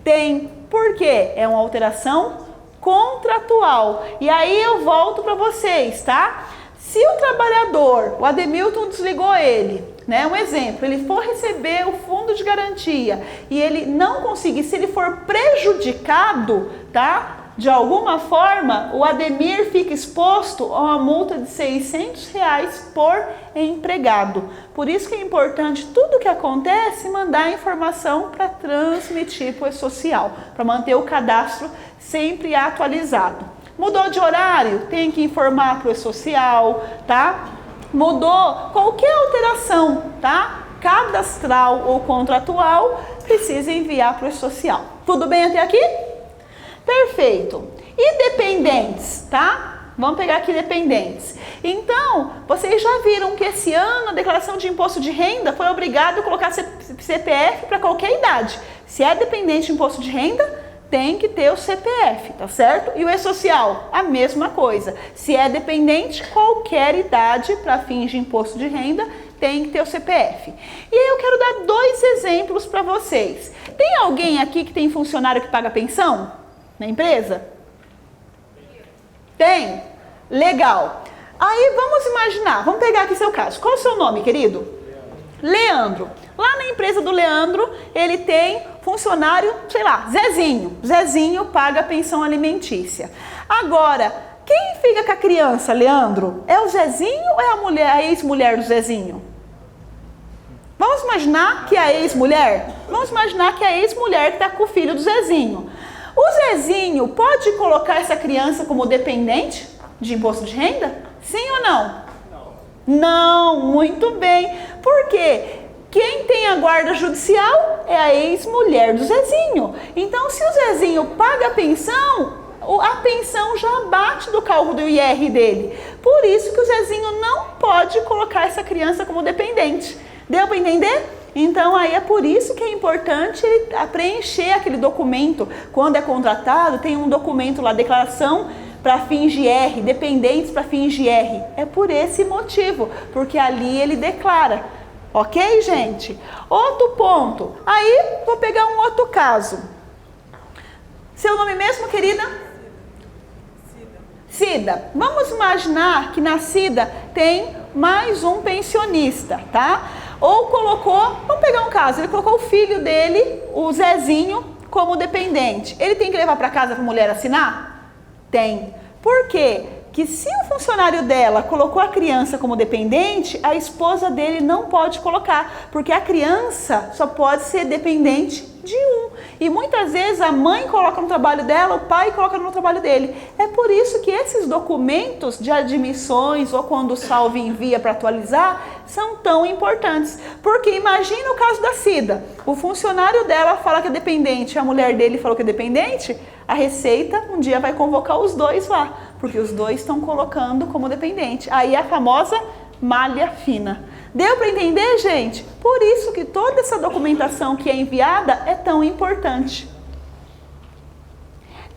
Tem. Por quê? É uma alteração contratual. E aí eu volto para vocês, tá? Se o trabalhador, o Ademilton desligou ele, né? Um exemplo, ele for receber o fundo de garantia e ele não conseguir, se ele for prejudicado, tá? De alguma forma, o Ademir fica exposto a uma multa de R$600 por empregado. Por isso que é importante, tudo que acontece, mandar a informação para transmitir para o E-Social, para manter o cadastro sempre atualizado. Mudou de horário? Tem que informar para o E-Social, tá? Mudou qualquer alteração, tá? Cadastral ou contratual, precisa enviar para o E-Social. Tudo bem até aqui? Perfeito. E dependentes, tá? Vamos pegar aqui dependentes. Então, vocês já viram que esse ano a declaração de imposto de renda foi obrigado a colocar CPF para qualquer idade. Se é dependente de imposto de renda, tem que ter o CPF, tá certo? E o E-Social, a mesma coisa. Se é dependente, qualquer idade para fins de imposto de renda, tem que ter o CPF. E aí eu quero dar 2 exemplos para vocês. Tem alguém aqui que tem funcionário que paga pensão na empresa? Tem? Legal. Aí vamos imaginar, vamos pegar aqui seu caso. Qual é o seu nome, querido? Leandro. Lá na empresa do Leandro, ele tem funcionário, sei lá, Zezinho. Zezinho paga pensão alimentícia. Agora, quem fica com a criança, Leandro? É o Zezinho ou é a mulher, a ex-mulher do Zezinho? Vamos imaginar que é a ex-mulher? Vamos imaginar que é a ex-mulher que está com o filho do Zezinho. O Zezinho pode colocar essa criança como dependente de imposto de renda? Sim ou não? Não, muito bem. Por quê? Quem tem a guarda judicial é a ex-mulher do Zezinho. Então, se o Zezinho paga a pensão já bate do cálculo do IR dele. Por isso que o Zezinho não pode colocar essa criança como dependente. Deu para entender? Então, aí é por isso que é importante ele preencher aquele documento. Quando é contratado, tem um documento lá, declaração para fins de IR, dependentes para fins de IR. É por esse motivo, porque ali ele declara Ok, gente? Outro ponto. Aí, vou pegar um outro caso. Seu nome mesmo, querida? Cida. Vamos imaginar que na Cida tem mais um pensionista, tá? Ou colocou, vamos pegar um caso, ele colocou o filho dele, o Zezinho, como dependente. Ele tem que levar para casa para a mulher assinar? Tem. Por quê? Que se o funcionário dela colocou a criança como dependente, a esposa dele não pode colocar, porque a criança só pode ser dependente de um. E muitas vezes a mãe coloca no trabalho dela, o pai coloca no trabalho dele. É por isso que esses documentos de admissões ou quando o Salve envia para atualizar são tão importantes. Porque imagina o caso da Cida. O funcionário dela fala que é dependente, a mulher dele falou que é dependente, a Receita um dia vai convocar os dois lá, porque os dois estão colocando como dependente. Aí a famosa malha fina. Deu para entender, gente? Por isso que toda essa documentação que é enviada é tão importante.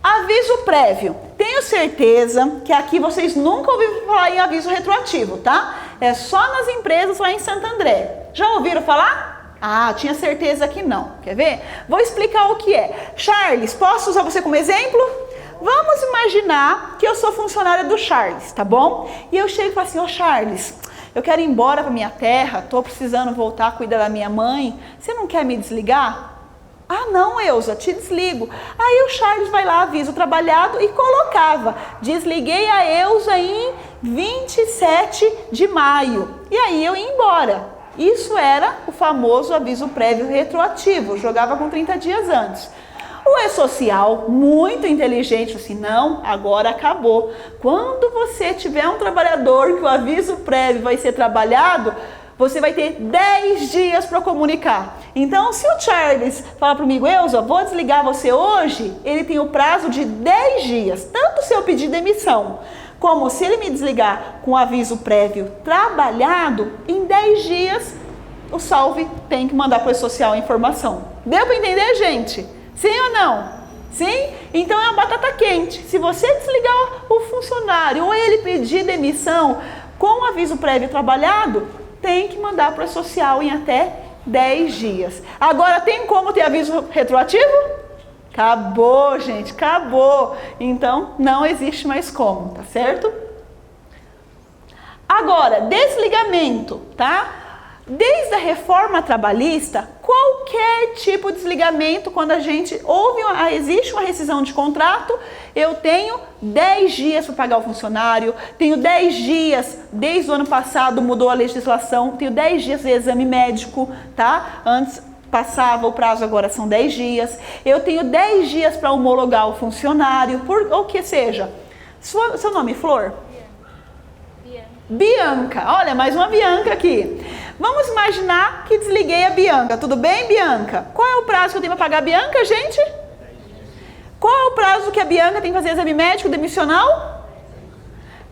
Aviso prévio. Tenho certeza que aqui vocês nunca ouviram falar em aviso retroativo, tá? É só nas empresas lá em Santo André. Já ouviram falar? Ah, tinha certeza que não. Quer ver? Vou explicar o que é. Charles, posso usar você como exemplo? Vamos imaginar que eu sou funcionária do Charles, tá bom? E eu chego e falo assim, ô Charles, eu quero ir embora para minha terra, estou precisando voltar a cuidar da minha mãe, você não quer me desligar? Ah não, Elza, te desligo. Aí o Charles vai lá, avisa o trabalhado e colocava, desliguei a Elza em 27 de maio. E aí eu ia embora. Isso era o famoso aviso prévio retroativo, jogava com 30 dias antes. O E-Social, muito inteligente, assim, não, agora acabou. Quando você tiver um trabalhador que o aviso prévio vai ser trabalhado, você vai ter 10 dias para comunicar. Então, se o Charles falar para mim, Elza, vou desligar você hoje, ele tem o prazo de 10 dias, tanto se eu pedir demissão, como se ele me desligar com aviso prévio trabalhado, em 10 dias o Salve tem que mandar para o E-Social a informação. Deu para entender, gente? Sim ou não? Sim? Então é uma batata quente. Se você desligar o funcionário ou ele pedir demissão com aviso prévio trabalhado, tem que mandar para o E-Social em até 10 dias. Agora, tem como ter aviso retroativo? Acabou, gente, acabou. Então, não existe mais como, tá certo? Agora, desligamento, tá? Desde a reforma trabalhista, qualquer tipo de desligamento, quando a gente existe uma rescisão de contrato, eu tenho 10 dias para pagar o funcionário, tenho 10 dias, desde o ano passado mudou a legislação, tenho 10 dias de exame médico, tá? Antes passava o prazo, agora são 10 dias. Eu tenho 10 dias para homologar o funcionário, ou que seja. Seu nome, Flor? Bianca, olha, mais uma Bianca aqui. Vamos imaginar que desliguei a Bianca. Tudo bem, Bianca? Qual é o prazo que eu tenho para pagar a Bianca, gente? Qual é o prazo que a Bianca tem que fazer exame médico demissional?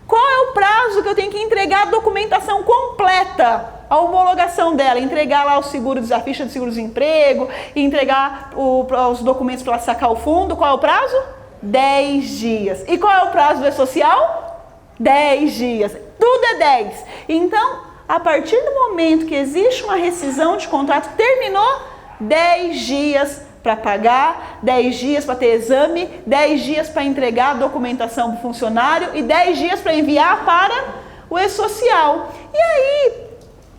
Qual é o prazo que eu tenho que entregar a documentação completa, a homologação dela? Entregar lá o seguro, a ficha de seguro-desemprego, entregar os documentos para ela sacar o fundo. Qual é o prazo? 10 dias. E qual é o prazo do E-Social? 10 dias. Tudo é 10. Então, a partir do momento que existe uma rescisão de contrato, terminou, 10 dias para pagar, 10 dias para ter exame, 10 dias para entregar a documentação para o funcionário e 10 dias para enviar para o E-Social. E aí,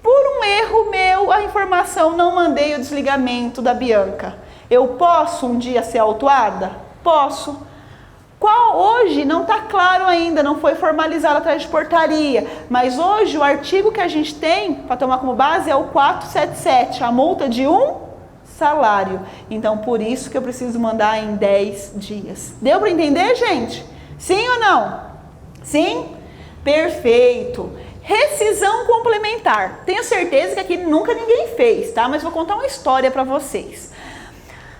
por um erro meu, a informação, não mandei o desligamento da Bianca. Eu posso um dia ser autuada? Posso. Hoje não está claro ainda, não foi formalizado atrás de portaria, mas hoje o artigo que a gente tem para tomar como base é o 477, a multa de um salário. Então, por isso que eu preciso mandar em 10 dias. Deu para entender, gente? Sim ou não? Sim? Perfeito. Rescisão complementar. Tenho certeza que aqui nunca ninguém fez, tá? Mas vou contar uma história para vocês.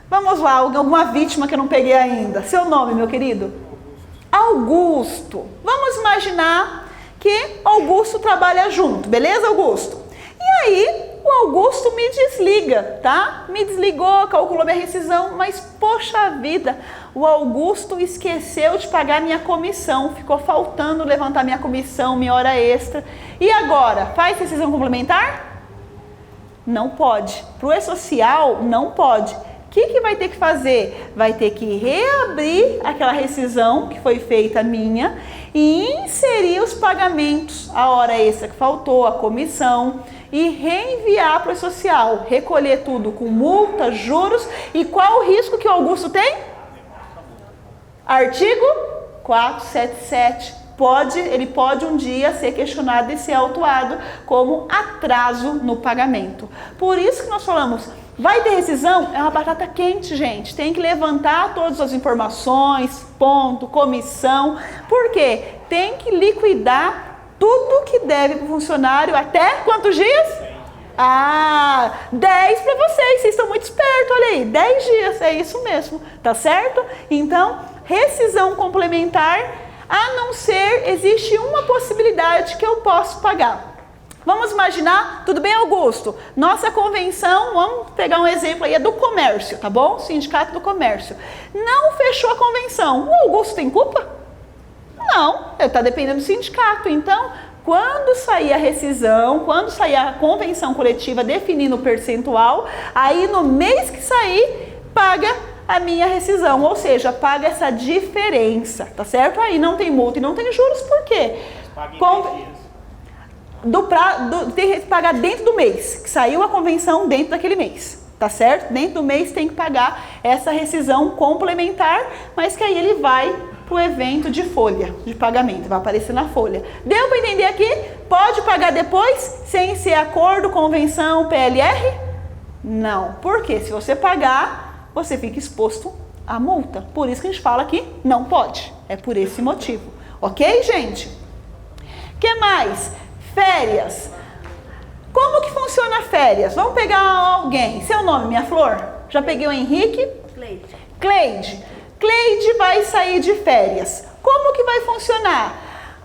Vamos lá, alguma vítima que eu não peguei ainda. Seu nome, meu querido? Augusto. Vamos imaginar que Augusto trabalha junto, beleza, Augusto? E aí, o Augusto me desliga, tá? Me desligou, calculou minha rescisão, mas poxa vida, o Augusto esqueceu de pagar minha comissão, ficou faltando levantar minha comissão, minha hora extra. E agora, faz rescisão complementar? Não pode. Para o E-Social, não pode. O que vai ter que fazer? Vai ter que reabrir aquela rescisão que foi feita minha e inserir os pagamentos, a hora extra que faltou, a comissão, e reenviar para o E-Social. Recolher tudo com multa, juros. E qual o risco que o Augusto tem? Artigo 477. Ele pode um dia ser questionado e ser autuado como atraso no pagamento. Por isso que nós falamos, vai ter rescisão? É uma batata quente, gente. Tem que levantar todas as informações, ponto, comissão. Por quê? Tem que liquidar tudo que deve para o funcionário até quantos dias? 10 para vocês estão muito espertos, olha aí, 10 dias, é isso mesmo, tá certo? Então, rescisão complementar, a não ser, existe uma possibilidade que eu posso pagar. Vamos imaginar, tudo bem, Augusto? Nossa convenção, vamos pegar um exemplo aí, é do comércio, tá bom? Sindicato do Comércio. Não fechou a convenção, o Augusto tem culpa? Não, está dependendo do sindicato. Então, quando sair a rescisão, quando sair a convenção coletiva definindo o percentual, aí no mês que sair, paga a minha rescisão, ou seja, paga essa diferença, tá certo? Aí não tem multa e não tem juros, por quê? Tem que pagar dentro do mês, que saiu a convenção dentro daquele mês, tá certo? Dentro do mês tem que pagar essa rescisão complementar, mas que aí ele vai para o evento de folha, de pagamento, vai aparecer na folha. Deu para entender aqui? Pode pagar depois, sem ser acordo, convenção, PLR? Não, porque se você pagar, você fica exposto à multa. Por isso que a gente fala que não pode, é por esse motivo. Ok, gente? O que mais? Férias. Como que funciona férias? Vamos pegar alguém. Seu nome, minha flor? Já peguei o Henrique? Cleide. Cleide vai sair de férias. Como que vai funcionar?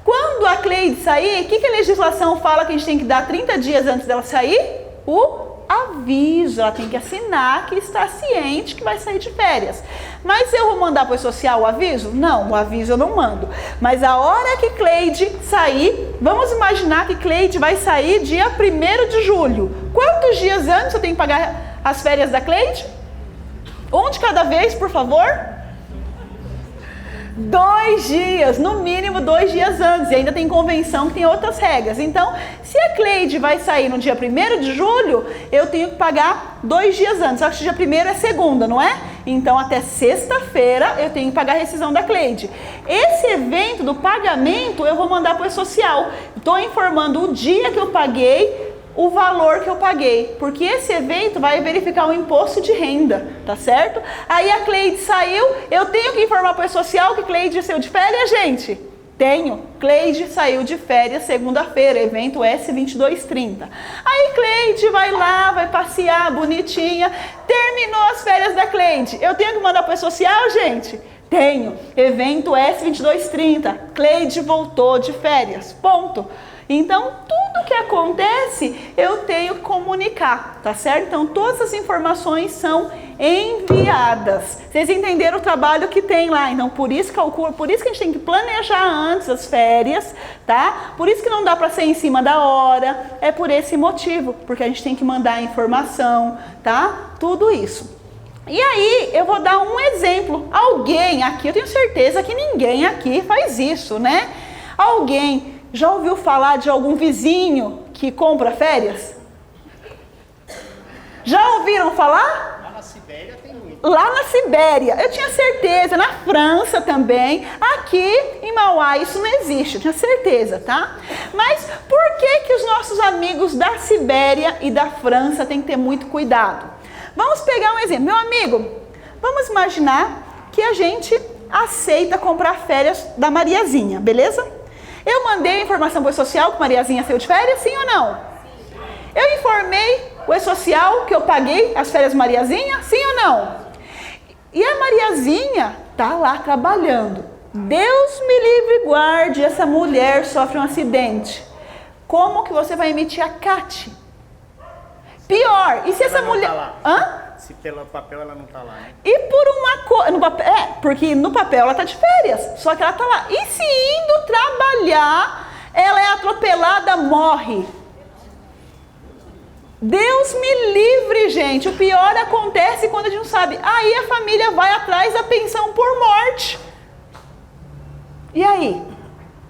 Quando a Cleide sair, o que a legislação fala que a gente tem que dar 30 dias antes dela sair? O aviso. Ela tem que assinar que está ciente que vai sair de férias. Mas eu vou mandar para o social o aviso? Não, o aviso eu não mando. Mas a hora que Cleide sair, vamos imaginar que Cleide vai sair dia 1º de julho. Quantos dias antes eu tenho que pagar as férias da Cleide? Um de cada vez, por favor? 2 dias, no mínimo 2 dias antes, e ainda tem convenção que tem outras regras. Então, se a Cleide vai sair no dia 1º de julho, eu tenho que pagar 2 dias antes. Acho que dia 1º é segunda, não é? Então, até sexta-feira eu tenho que pagar a rescisão da Cleide. Esse evento do pagamento eu vou mandar para o social. Estou informando o dia que eu paguei, o valor que eu paguei, porque esse evento vai verificar o imposto de renda, tá certo? Aí a Cleide saiu, eu tenho que informar para o social que Cleide saiu de férias, gente? Tenho. Cleide saiu de férias segunda-feira, evento S2230. Aí Cleide vai lá, vai passear bonitinha, terminou as férias da Cleide. Eu tenho que mandar para o social, gente? Tenho. Evento S2230. Cleide voltou de férias. Ponto. Então, tudo que acontece, eu tenho que comunicar, tá certo? Então, todas as informações são enviadas. Vocês entenderam o trabalho que tem lá? Então, por isso que a gente tem que planejar antes as férias, tá? Por isso que não dá para ser em cima da hora, é por esse motivo, porque a gente tem que mandar a informação, tá? Tudo isso. E aí, eu vou dar um exemplo. Alguém aqui, eu tenho certeza que ninguém aqui faz isso, né? Alguém já ouviu falar de algum vizinho que compra férias? Já ouviram falar? Lá na Sibéria tem muito. Lá na Sibéria, eu tinha certeza, na França também, aqui em Mauá isso não existe, eu tinha certeza, tá? Mas por que os nossos amigos da Sibéria e da França têm que ter muito cuidado? Vamos pegar um exemplo. Meu amigo, vamos imaginar que a gente aceita comprar férias da Mariazinha, beleza? Eu mandei a informação para o E-Social que Mariazinha saiu de férias, sim ou não? Sim. Eu informei o E-Social que eu paguei as férias Mariazinha, sim ou não? E a Mariazinha tá lá trabalhando. Deus me livre e guarde, essa mulher sofre um acidente. Como que você vai emitir a CAT? Pior, e se essa mulher... Tá lá. Hã? Se pelo papel ela não tá lá, né? E por uma coisa... porque no papel ela tá de férias, só que ela tá lá. E se indo trabalhar, ela é atropelada, morre? Deus me livre, gente. O pior acontece quando a gente não sabe. Aí a família vai atrás da pensão por morte. E aí?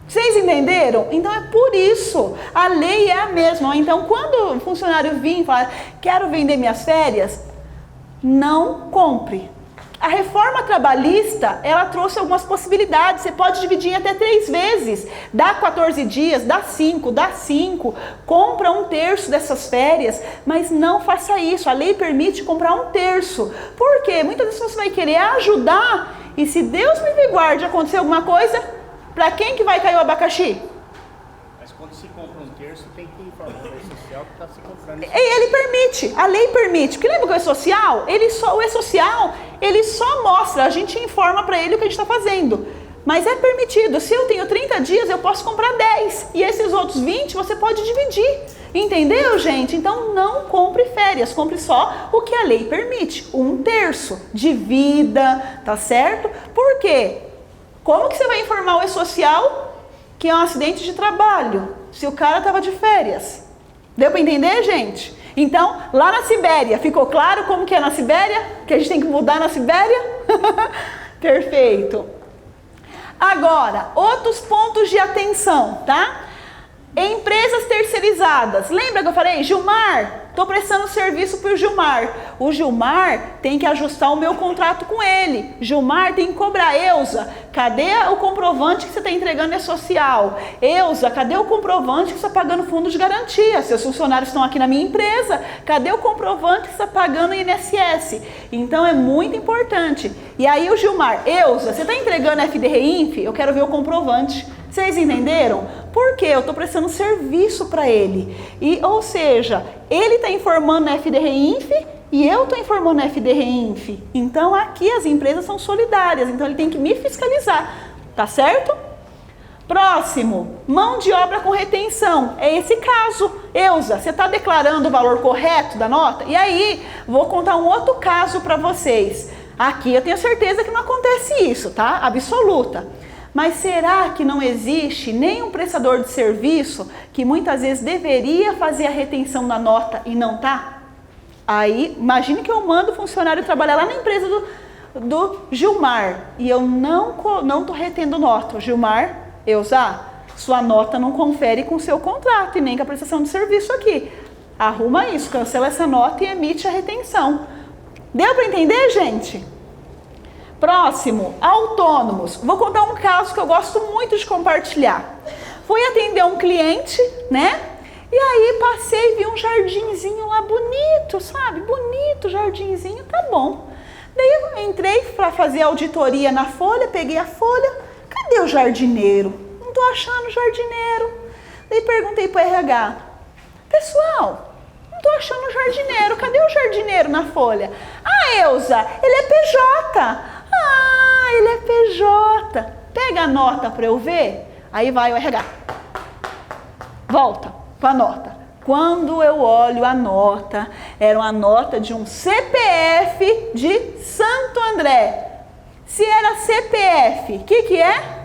Vocês entenderam? Então é por isso. A lei é a mesma. Então quando o funcionário vir e falar, quero vender minhas férias, não compre. A reforma trabalhista, ela trouxe algumas possibilidades. Você pode dividir em até 3 vezes. Dá 14 dias, dá 5, dá 5. Compra 1/3 dessas férias, mas não faça isso. A lei permite comprar 1/3. Por quê? Muitas vezes você vai querer ajudar e se Deus me guarde acontecer alguma coisa, para quem que vai cair o abacaxi? Mas quando se compra 1/3, tem que informar o E-Social que está se comprando. E ele permite, a lei permite. Porque lembra que o E-Social, o E-Social, ele só mostra, a gente informa para ele o que a gente está fazendo. Mas é permitido, se eu tenho 30 dias, eu posso comprar 10. E esses outros 20 você pode dividir. Entendeu, gente? Então não compre férias, compre só o que a lei permite. 1/3 de vida, tá certo? Por quê? Como que você vai informar o E-Social que é um acidente de trabalho, se o cara estava de férias? Deu para entender, gente? Então, lá na Sibéria, ficou claro como que é na Sibéria? Que a gente tem que mudar na Sibéria? Perfeito. Agora, outros pontos de atenção, tá? Empresas terceirizadas. Lembra que eu falei, Gilmar, estou prestando serviço para o Gilmar. O Gilmar tem que ajustar o meu contrato com ele. Gilmar tem que cobrar. Elza, cadê o comprovante que você está entregando E-Social? Elza, cadê o comprovante que você está pagando fundo de garantia? Seus funcionários estão aqui na minha empresa. Cadê o comprovante que você está pagando INSS? Então é muito importante. E aí o Gilmar, Elza, você está entregando FDRINF? Eu quero ver o comprovante. Vocês entenderam? Porque eu estou prestando serviço para ele. Ou seja, ele está informando na FDRINF e eu estou informando na FDRINF. Então aqui as empresas são solidárias, então ele tem que me fiscalizar, tá certo? Próximo, mão de obra com retenção. É esse caso. Elza, você está declarando o valor correto da nota? E aí, vou contar um outro caso para vocês. Aqui eu tenho certeza que não acontece isso, tá? Absoluta. Mas será que não existe nenhum prestador de serviço que muitas vezes deveria fazer a retenção da nota e não tá? Aí, imagine que eu mando o funcionário trabalhar lá na empresa do Gilmar e eu não tô retendo nota. Gilmar, Elza, sua nota não confere com o seu contrato e nem com a prestação de serviço aqui. Arruma isso, cancela essa nota e emite a retenção. Deu para entender, gente? Próximo, autônomos. Vou contar um caso que eu gosto muito de compartilhar. Fui atender um cliente, né? E aí passei e vi um jardinzinho lá bonito, sabe? Bonito jardinzinho, tá bom. Daí eu entrei para fazer auditoria na folha, peguei a folha. Cadê o jardineiro? Não tô achando o jardineiro. Daí perguntei para o RH. Pessoal, não tô achando o jardineiro. Cadê o jardineiro na folha? Ah, Elza, ele é PJ. Ah, ele é PJ. Pega a nota para eu ver. Aí vai o RH. Volta com a nota. Quando eu olho a nota, era uma nota de um CPF de Santo André. Se era CPF, o que é?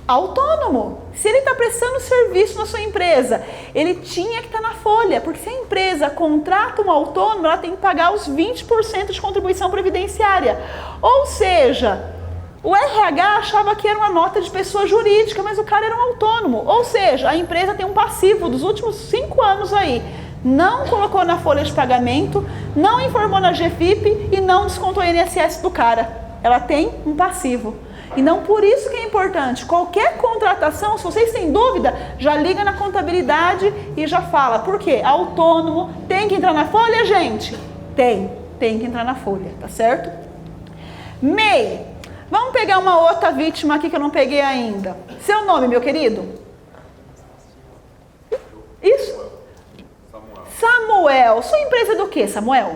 Autônomo. Se ele está prestando serviço na sua empresa, ele tinha que estar na folha, porque se a empresa contrata um autônomo, ela tem que pagar os 20% de contribuição previdenciária. Ou seja, o RH achava que era uma nota de pessoa jurídica, mas o cara era um autônomo. Ou seja, a empresa tem um passivo dos últimos 5 anos aí. Não colocou na folha de pagamento, não informou na GFIP e não descontou o INSS do cara. Ela tem um passivo. Então, por isso que é importante, qualquer contratação, se vocês têm dúvida, já liga na contabilidade e já fala. Por quê? Autônomo, tem que entrar na folha, gente? Tem que entrar na folha, tá certo? MEI. Vamos pegar uma outra vítima aqui que eu não peguei ainda. Seu nome, meu querido? Isso? Samuel. Sua empresa é do que, Samuel?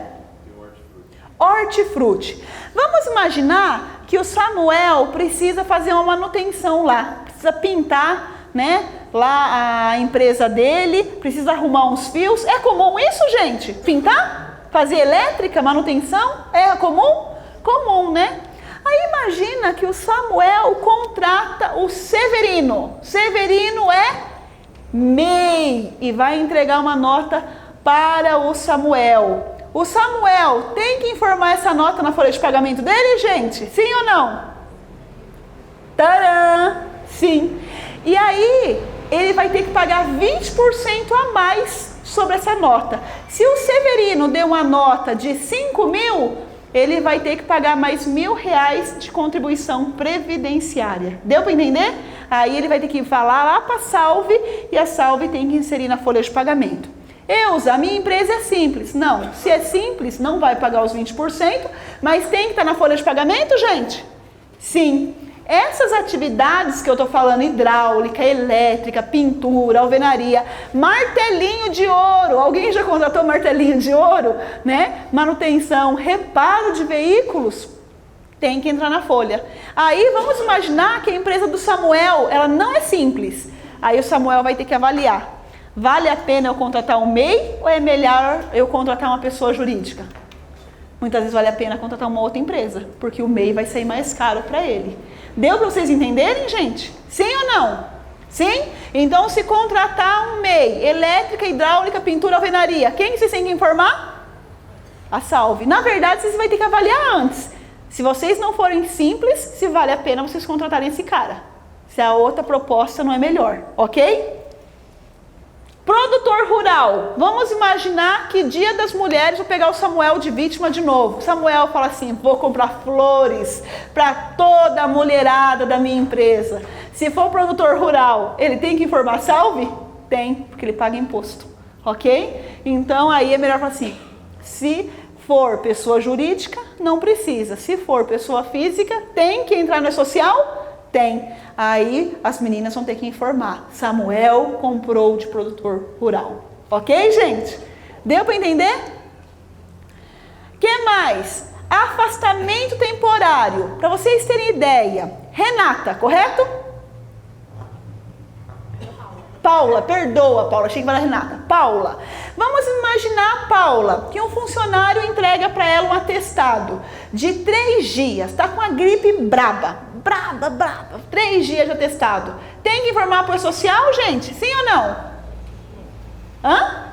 Hortifruti. Vamos imaginar que o Samuel precisa fazer uma manutenção lá, precisa pintar, né, lá a empresa dele, precisa arrumar uns fios. É comum isso, gente? Pintar? Fazer elétrica, manutenção? É comum? Comum, né? Aí imagina que o Samuel contrata o Severino. Severino é MEI e vai entregar uma nota para o Samuel. O Samuel tem que informar essa nota na folha de pagamento dele, gente? Sim ou não? Tadã! Sim. E aí, ele vai ter que pagar 20% a mais sobre essa nota. Se o Severino deu uma nota de 5 mil, ele vai ter que pagar mais R$1.000 de contribuição previdenciária. Deu para entender? Aí ele vai ter que falar lá para a Salve e a Salve tem que inserir na folha de pagamento. Eusa, a minha empresa é simples. Não, se é simples, não vai pagar os 20%, mas tem que estar na folha de pagamento, gente? Sim. Essas atividades que eu estou falando, hidráulica, elétrica, pintura, alvenaria, martelinho de ouro, alguém já contratou martelinho de ouro, né? Manutenção, reparo de veículos, tem que entrar na folha. Aí vamos imaginar que a empresa do Samuel, ela não é simples. Aí o Samuel vai ter que avaliar. Vale a pena eu contratar um MEI ou é melhor eu contratar uma pessoa jurídica? Muitas vezes vale a pena contratar uma outra empresa, porque o MEI vai sair mais caro para ele. Deu para vocês entenderem, gente? Sim ou não? Sim? Então, se contratar um MEI, elétrica, hidráulica, pintura, alvenaria, quem vocês têm que informar? A Salve. Na verdade, vocês vão ter que avaliar antes. Se vocês não forem simples, se vale a pena vocês contratarem esse cara. Se a outra proposta não é melhor, ok? Produtor rural. Vamos imaginar que Dia das Mulheres vou pegar o Samuel de vítima de novo. Samuel fala assim, vou comprar flores para toda a mulherada da minha empresa. Se for produtor rural, ele tem que informar a Salve? Tem, porque ele paga imposto, ok? Então aí é melhor falar assim, se for pessoa jurídica, não precisa. Se for pessoa física, tem que entrar no social? Tem. Aí as meninas vão ter que informar. Samuel comprou de produtor rural. Ok, gente? Deu para entender? Que mais? Afastamento temporário. Para vocês terem ideia. Renata, correto? Paula, perdoa, Paula, achei que era Renata. Paula, vamos imaginar, Paula, que um funcionário entrega para ela um atestado de 3 dias, tá com a gripe braba, 3 dias de atestado. Tem que informar para o social, gente? Sim ou não? Hã?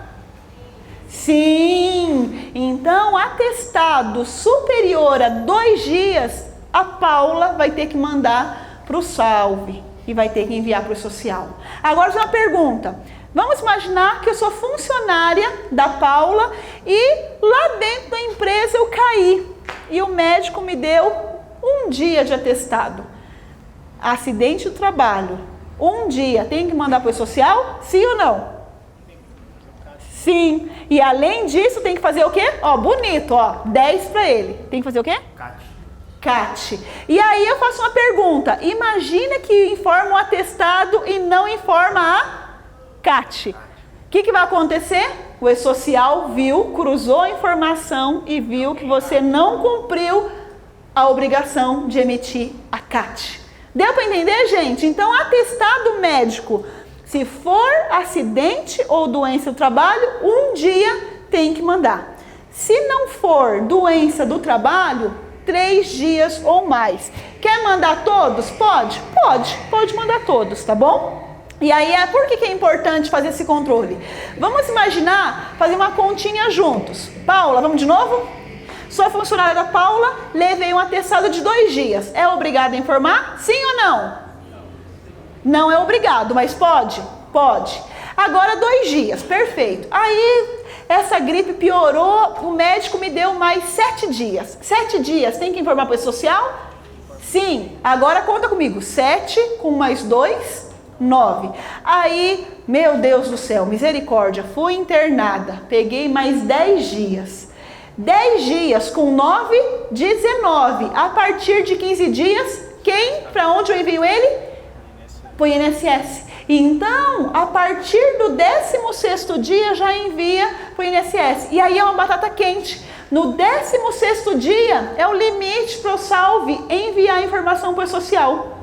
Sim. Então, atestado superior a 2 dias, a Paula vai ter que mandar para o Salve. E vai ter que enviar para o social. Agora, uma pergunta. Vamos imaginar que eu sou funcionária da Paula e lá dentro da empresa eu caí. E o médico me deu 1 dia de atestado. Acidente do trabalho. 1 dia. Tem que mandar para o social? Sim ou não? Sim. E além disso, tem que fazer o quê? Ó, bonito, ó. 10 para ele. Tem que fazer o quê? CAT. E aí eu faço uma pergunta. Imagina que informa o atestado e não informa a CAT. O que vai acontecer? O E-Social viu, cruzou a informação e viu que você não cumpriu a obrigação de emitir a CAT. Deu para entender, gente? Então, atestado médico, se for acidente ou doença do trabalho, 1 dia tem que mandar. Se não for doença do trabalho, 3 dias ou mais. Quer mandar todos? Pode? Pode mandar todos, tá bom? E aí, por que é importante fazer esse controle? Vamos imaginar, fazer uma continha juntos. Paula, vamos de novo? Sou funcionária da Paula, levei um atestado de 2 dias. É obrigada a informar? Sim ou não? Não é obrigado, mas pode? Pode. Agora 2 dias, perfeito. Aí, essa gripe piorou, o médico me deu mais 7 dias. 7 dias, tem que informar para o social? Sim. Agora conta comigo. 7 com mais 2, 9. Aí, meu Deus do céu, misericórdia, fui internada. Peguei mais 10 dias. 10 dias com 9, 19. A partir de 15 dias, para onde eu envio ele? Para o INSS. Então, a partir do 16º dia já envia para o INSS. E aí é uma batata quente. No 16º dia é o limite para o Salve enviar a informação para o social.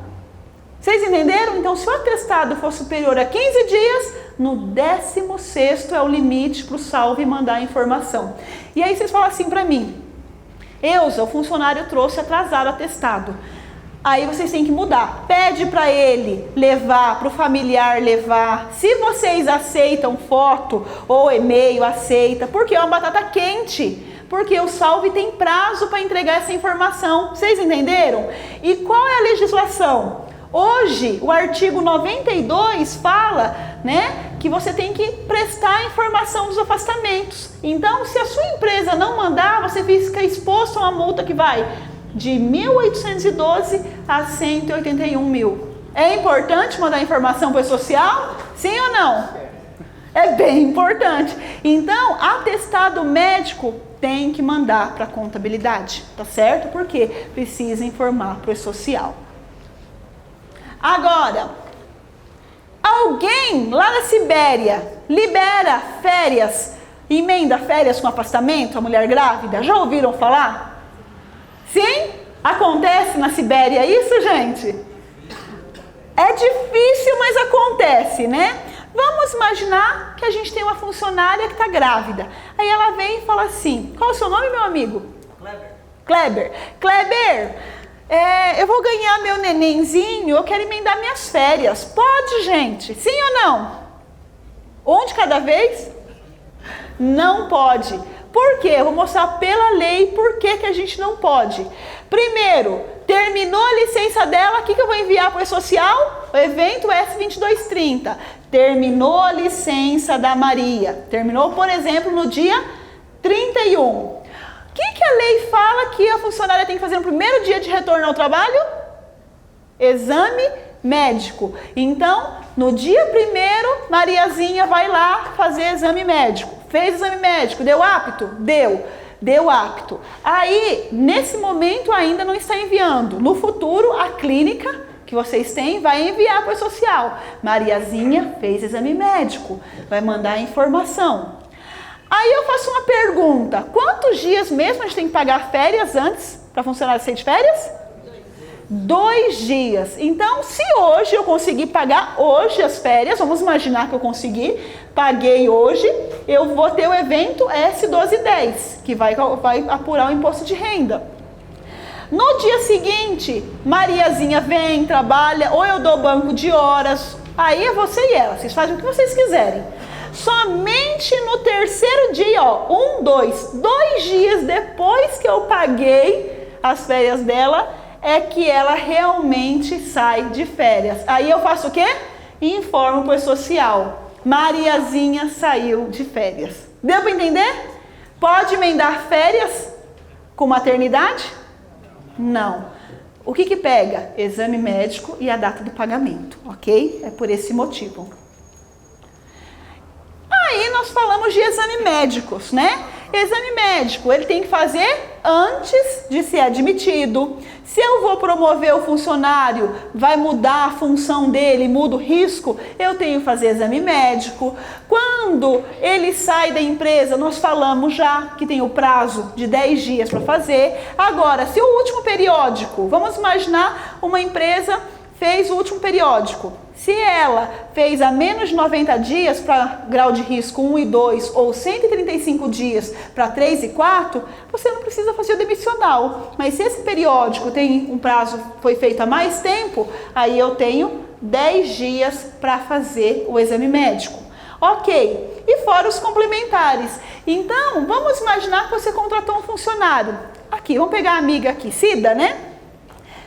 Vocês entenderam? Então, se o atestado for superior a 15 dias, no 16º é o limite para o Salve mandar a informação. E aí vocês falam assim para mim, Eusa, o funcionário trouxe atrasado o atestado. Aí vocês têm que mudar. Pede para ele levar, para o familiar levar. Se vocês aceitam foto ou e-mail, aceita, porque é uma batata quente. Porque o Salve tem prazo para entregar essa informação. Vocês entenderam? E qual é a legislação? Hoje, o artigo 92 fala, né, que você tem que prestar a informação dos afastamentos. Então, se a sua empresa não mandar, você fica exposto a uma multa que vai de 1.812 a 181 mil. É importante mandar informação para o social? Sim ou não? É bem importante. Então, atestado médico tem que mandar para a contabilidade, tá certo? Porque precisa informar para o social. Agora, alguém lá na Sibéria libera férias, emenda férias com afastamento, a mulher grávida? Já ouviram falar? Sim? Acontece na Sibéria isso, gente? É difícil, mas acontece, né? Vamos imaginar que a gente tem uma funcionária que está grávida. Aí ela vem e fala assim, qual é o seu nome, meu amigo? Kleber. Kleber, eu vou ganhar meu nenenzinho, eu quero emendar minhas férias. Pode, gente? Sim ou não? Um de cada vez? Não pode. Por quê? Eu vou mostrar pela lei por que a gente não pode. Primeiro, terminou a licença dela, o que eu vou enviar para o social? O evento S2230. Terminou a licença da Maria. Terminou, por exemplo, no dia 31. O que a lei fala que a funcionária tem que fazer no primeiro dia de retorno ao trabalho? Exame médico. Então, no dia 1º, Mariazinha vai lá fazer exame médico. Fez exame médico, deu apto? Deu apto. Aí, nesse momento, ainda não está enviando. No futuro, a clínica que vocês têm vai enviar para o social. Mariazinha fez exame médico, vai mandar a informação. Aí eu faço uma pergunta, quantos dias mesmo a gente tem que pagar férias antes para funcionário sair de férias? 2 dias. Então, se hoje eu conseguir pagar hoje as férias, vamos imaginar que eu consegui, paguei hoje, eu vou ter o evento S1210, que vai apurar o imposto de renda. No dia seguinte, Mariazinha vem, trabalha, ou eu dou banco de horas, aí é você e ela, vocês fazem o que vocês quiserem. Somente no 3º dia, 2 dias depois que eu paguei as férias dela, é que ela realmente sai de férias. Aí eu faço o quê? Informo para o social. Mariazinha saiu de férias. Deu para entender? Pode emendar férias com maternidade? Não. O que pega? Exame médico e a data do pagamento, ok? É por esse motivo. Aí nós falamos de exame médicos, né? Exame médico, ele tem que fazer antes de ser admitido. Se eu vou promover o funcionário, vai mudar a função dele, muda o risco, eu tenho que fazer exame médico. Quando ele sai da empresa, nós falamos já que tem o prazo de 10 dias para fazer. Agora, se o último periódico, vamos imaginar uma empresa fez o último periódico. Se ela fez a menos de 90 dias para grau de risco 1 e 2 ou 135 dias para 3 e 4, você não precisa fazer o demissional. Mas se esse periódico tem um prazo, foi feito há mais tempo, aí eu tenho 10 dias para fazer o exame médico. Ok, e fora os complementares. Então, vamos imaginar que você contratou um funcionário. Aqui, vamos pegar a amiga aqui, Cida, né?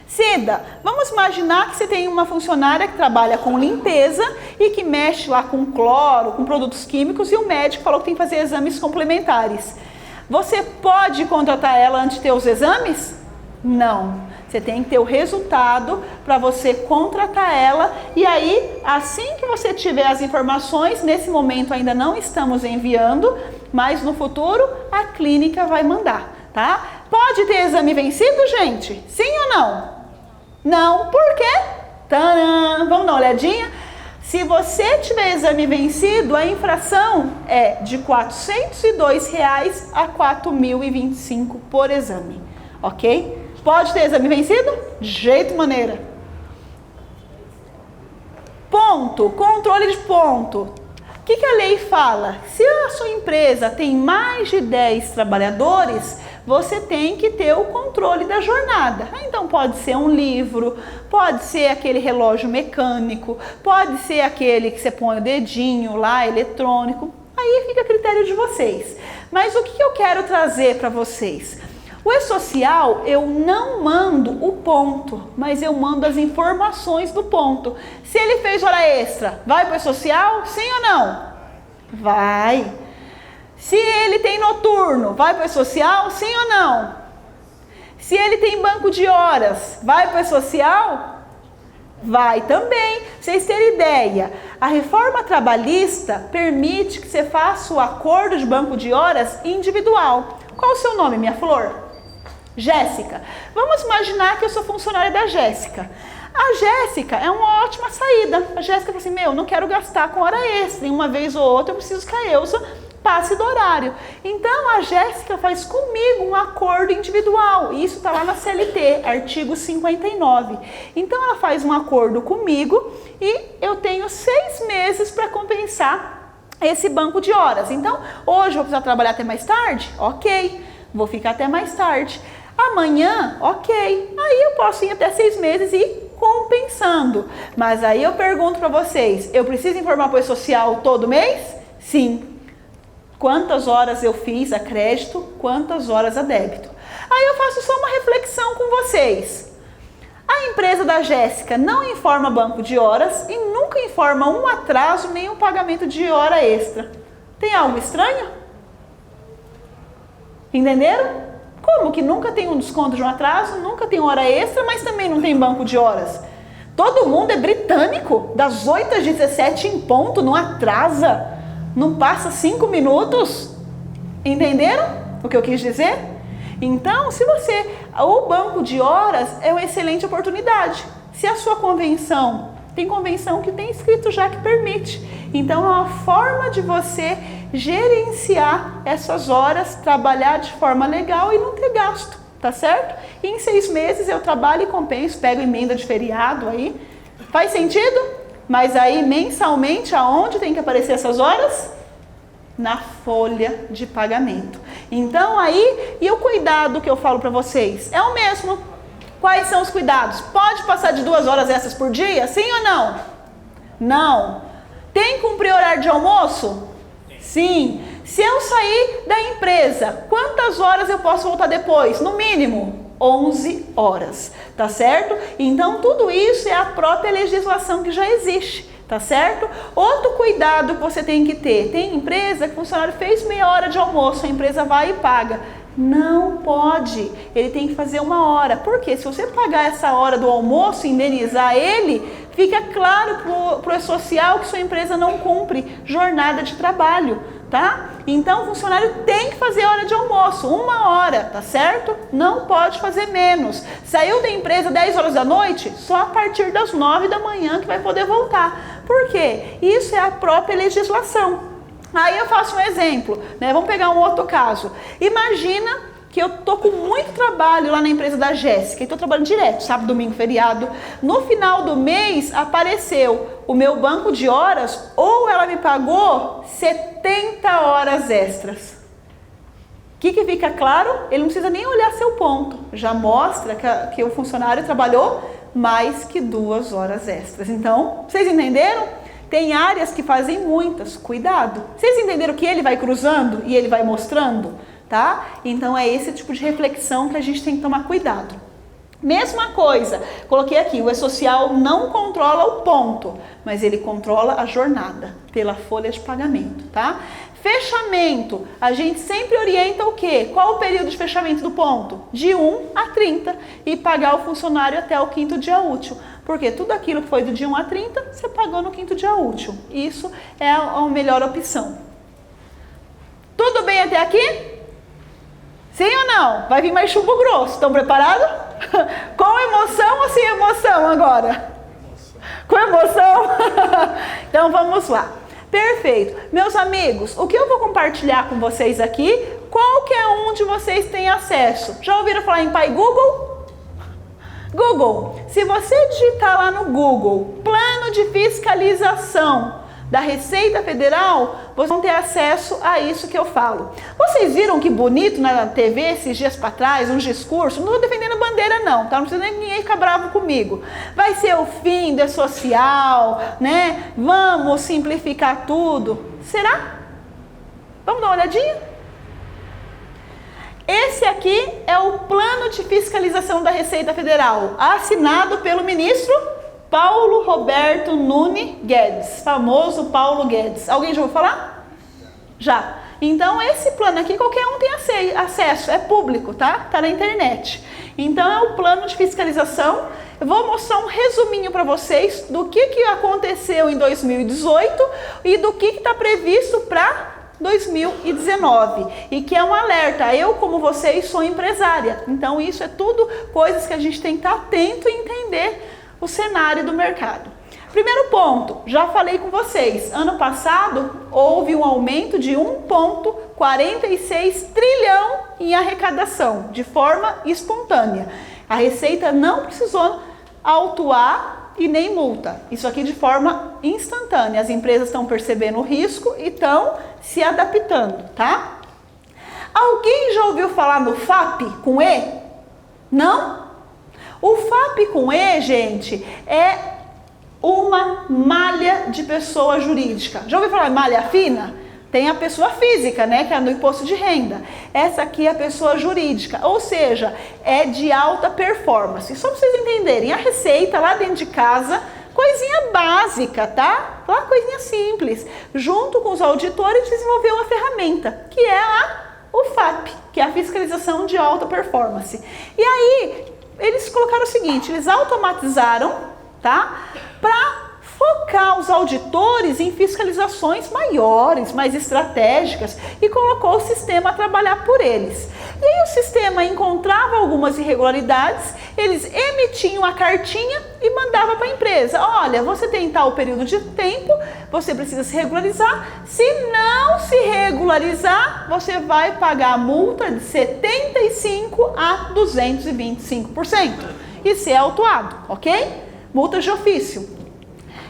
Cida, vamos imaginar que você tem uma funcionária que trabalha com limpeza e que mexe lá com cloro, com produtos químicos, e o médico falou que tem que fazer exames complementares. Você pode contratar ela antes de ter os exames? Não. Você tem que ter o resultado para você contratar ela, e aí, assim que você tiver as informações, nesse momento ainda não estamos enviando, mas no futuro a clínica vai mandar, tá? Pode ter exame vencido, gente? Sim ou não? Não, por quê? Tadã! Vamos dar uma olhadinha? Se você tiver exame vencido, a infração é de R$ 402 a R$ 4.025 por exame, ok? Pode ter exame vencido? De jeito maneira. Ponto, controle de ponto. O que a lei fala? Se a sua empresa tem mais de 10 trabalhadores, você tem que ter o controle da jornada. Então pode ser um livro, pode ser aquele relógio mecânico, pode ser aquele que você põe o dedinho lá, eletrônico. Aí fica a critério de vocês. Mas o que eu quero trazer para vocês? O E-Social, eu não mando o ponto, mas eu mando as informações do ponto. Se ele fez hora extra, vai para o E-Social? Sim ou não? Vai. Se ele tem noturno, vai para o E-Social? Sim ou não? Se ele tem banco de horas, vai para o E-Social? Vai também. Pra vocês terem ideia, a reforma trabalhista permite que você faça o acordo de banco de horas individual. Qual o seu nome, minha flor? Jéssica. Vamos imaginar que eu sou funcionária da Jéssica. A Jéssica é uma ótima saída. A Jéssica fala assim, não quero gastar com hora extra. Em uma vez ou outra eu preciso que a Elza passe do horário. Então a Jéssica faz comigo um acordo individual. Isso está lá na CLT, artigo 59. Então ela faz um acordo comigo e eu tenho 6 meses para compensar esse banco de horas. Então hoje eu vou precisar trabalhar até mais tarde? Ok, vou ficar até mais tarde. Amanhã, ok. Aí eu posso ir até 6 meses e ir compensando. Mas aí eu pergunto para vocês, eu preciso informar para o E-Social todo mês? Sim. Quantas horas eu fiz a crédito, quantas horas a débito. Aí eu faço só uma reflexão com vocês. A empresa da Jéssica não informa banco de horas e nunca informa um atraso nem um pagamento de hora extra. Tem algo estranho? Entenderam? Como que nunca tem um desconto de um atraso, nunca tem hora extra, mas também não tem banco de horas? Todo mundo é britânico, das 8 às 17 em ponto, não atrasa, não passa 5 minutos. Entenderam o que eu quis dizer? Então, o banco de horas é uma excelente oportunidade. Se a sua convenção, tem convenção que tem escrito já que permite. Então, é uma forma de você gerenciar essas horas, trabalhar de forma legal e não ter gasto, tá certo? E em 6 meses eu trabalho e compenso, pego emenda de feriado aí. Faz sentido? Mas aí mensalmente, aonde tem que aparecer essas horas? Na folha de pagamento. Então aí, e o cuidado que eu falo para vocês? É o mesmo. Quais são os cuidados? Pode passar de 2 horas extras por dia? Sim ou não? Não. Tem que cumprir horário de almoço? Sim. Se eu sair da empresa, quantas horas eu posso voltar depois? No mínimo 11 horas, tá certo? Então tudo isso é a própria legislação que já existe, tá certo? Outro cuidado que você tem que ter, tem empresa que o funcionário fez meia hora de almoço, a empresa vai e paga. Não pode, ele tem que fazer 1 hora, porque se você pagar essa hora do almoço, indenizar ele, fica claro para o E-Social que sua empresa não cumpre jornada de trabalho, tá? Então o funcionário tem que fazer hora de almoço, 1 hora, tá certo? Não pode fazer menos. Saiu da empresa 10 horas da noite, só a partir das 9 da manhã que vai poder voltar. Por quê? Isso é a própria legislação. Aí eu faço um exemplo, né? Vamos pegar um outro caso. Imagina que eu tô com muito trabalho lá na empresa da Jéssica, e tô trabalhando direto, sábado, domingo, feriado. No final do mês apareceu o meu banco de horas, ou ela me pagou 70 horas extras. O que fica claro? Ele não precisa nem olhar seu ponto, já mostra que o funcionário trabalhou mais que 2 horas extras. Então, vocês entenderam? Tem áreas que fazem muitas, cuidado. Vocês entenderam que ele vai cruzando e ele vai mostrando? Tá? Então é esse tipo de reflexão que a gente tem que tomar cuidado. Mesma coisa, coloquei aqui, o E-Social não controla o ponto, mas ele controla a jornada pela folha de pagamento, tá? Fechamento, a gente sempre orienta o quê? Qual o período de fechamento do ponto? De 1 a 30 e pagar o funcionário até o 5º dia útil. Porque tudo aquilo que foi do dia 1 a 30, você pagou no 5º dia útil. Isso é a melhor opção. Tudo bem até aqui? Sim ou não? Vai vir mais chumbo grosso. Estão preparados? Com emoção ou sem emoção agora? Com emoção? Então vamos lá. Perfeito. Meus amigos, o que eu vou compartilhar com vocês aqui, qualquer um de vocês tem acesso. Já ouviram falar em Pai Google? Google, se você digitar lá no Google, plano de fiscalização, da Receita Federal, vocês vão ter acesso a isso que eu falo. Vocês viram que bonito na TV esses dias para trás, um discurso, não estou defendendo bandeira não, tá? Não precisa nem ninguém ficar bravo comigo. Vai ser o fim do social, né? Vamos simplificar tudo. Será? Vamos dar uma olhadinha? Esse aqui é o plano de fiscalização da Receita Federal, assinado pelo ministro Paulo Roberto Nunes Guedes, famoso Paulo Guedes. Alguém já ouviu falar? Já. Então esse plano aqui qualquer um tem acesso, é público, tá? Tá na internet. Então é o plano de fiscalização. Eu vou mostrar um resuminho para vocês do que aconteceu em 2018 e do que está previsto para 2019, e que é um alerta. Eu, como vocês, sou empresária, então isso é tudo coisas que a gente tem que estar atento e entender o cenário do mercado. Primeiro ponto, já falei com vocês, ano passado houve um aumento de 1,46 trilhão em arrecadação, de forma espontânea. A Receita não precisou autuar e nem multa. Isso aqui de forma instantânea. As empresas estão percebendo o risco e estão se adaptando, tá? Alguém já ouviu falar no FAP com E? Não? O FAP com E, gente, é uma malha de pessoa jurídica. Já ouviu falar em malha fina? Tem a pessoa física, né, que é no imposto de renda. Essa aqui é a pessoa jurídica, ou seja, é de alta performance. Só para vocês entenderem, a Receita lá dentro de casa, coisinha básica, tá? Uma coisinha simples. Junto com os auditores desenvolveu uma ferramenta, que é o FAP, que é a fiscalização de alta performance. E aí, eles colocaram o seguinte, eles automatizaram, tá? Para focar os auditores em fiscalizações maiores, mais estratégicas, e colocou o sistema a trabalhar por eles. E aí o sistema encontrava algumas irregularidades, eles emitiam a cartinha e mandavam para a empresa. Olha, você tem tal período de tempo, você precisa se regularizar. Se não se regularizar, você vai pagar a multa de 75% a 225% e ser autuado, ok? Multa de ofício.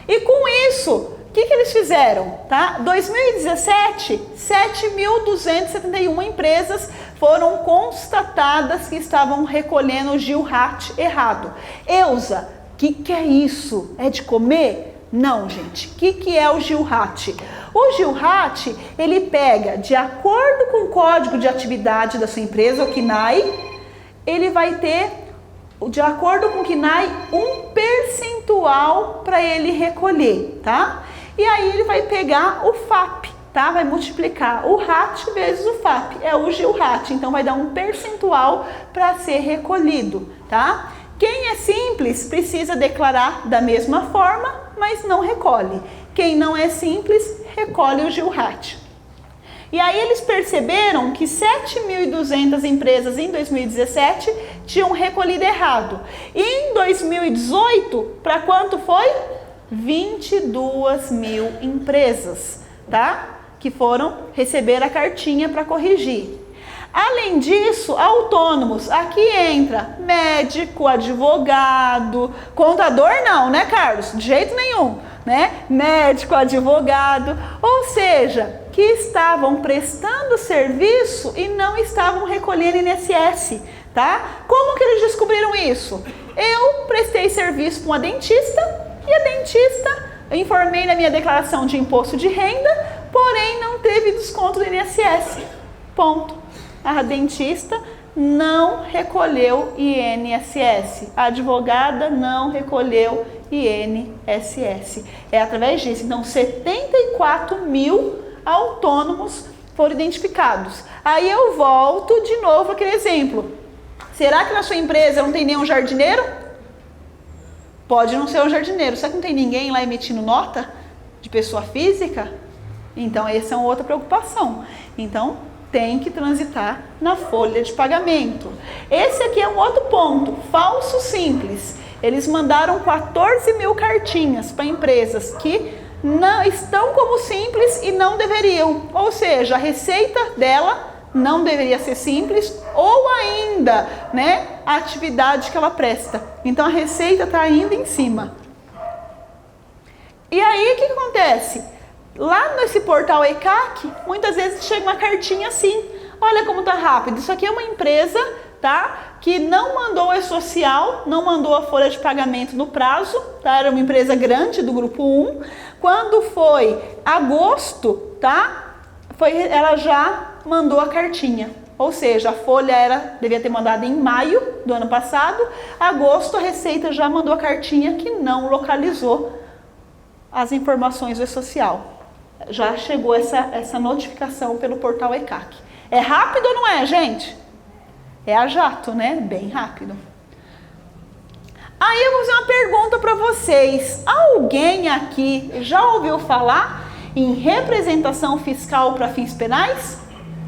E com isso, o que eles fizeram? Tá? 2017, 7.271 empresas foram constatadas que estavam recolhendo o GILRAT errado. Eusa, o que é isso? É de comer? Não, gente. O que é o GILRAT? O GILRAT, ele pega, de acordo com o código de atividade da sua empresa, o CNAE, ele vai ter, de acordo com o CNAE, um percentual para ele recolher, tá? E aí ele vai pegar o FAP, tá? Vai multiplicar o RAT vezes o FAP, é o GILRAT, então vai dar um percentual para ser recolhido, tá? Quem é simples precisa declarar da mesma forma, mas não recolhe. Quem não é simples, recolhe o GILRAT. E aí eles perceberam que 7.200 empresas em 2017 tinham recolhido errado. E em 2018, para quanto foi? 22.000 empresas, tá? Que foram receber a cartinha para corrigir. Além disso, autônomos, aqui entra médico, advogado, contador não, né, Carlos? De jeito nenhum, né? Médico, advogado, ou seja, que estavam prestando serviço e não estavam recolhendo INSS, tá? Como que eles descobriram isso? Eu prestei serviço para uma dentista e a dentista, eu informei na minha declaração de imposto de renda, porém não teve desconto do INSS. Ponto. A dentista não recolheu INSS, a advogada não recolheu INSS. É através disso. Então, 74.000 autônomos foram identificados. Aí eu volto de novo aquele exemplo. Será que na sua empresa não tem nenhum jardineiro? Pode não ser um jardineiro. Será que não tem ninguém lá emitindo nota de pessoa física? Então, essa é uma outra preocupação. Então, tem que transitar na folha de pagamento. Esse aqui é um outro ponto, falso simples. Eles mandaram 14.000 cartinhas para empresas que não estão como simples e não deveriam. Ou seja, a receita dela não deveria ser simples ou ainda, né, a atividade que ela presta. Então a receita está ainda em cima. E aí o que acontece? Lá nesse portal ECAC, muitas vezes chega uma cartinha assim, olha como tá rápido, isso aqui é uma empresa, tá, que não mandou o E-Social, não mandou a folha de pagamento no prazo, tá, era uma empresa grande do grupo 1, quando foi agosto, tá, ela já mandou a cartinha, ou seja, a folha devia ter mandado em maio do ano passado, agosto a Receita já mandou a cartinha que não localizou as informações do E-Social. Já chegou essa notificação pelo portal ECAC. É rápido ou não é, gente? É a jato, né? Bem rápido. Aí eu vou fazer uma pergunta para vocês. Alguém aqui já ouviu falar em representação fiscal para fins penais?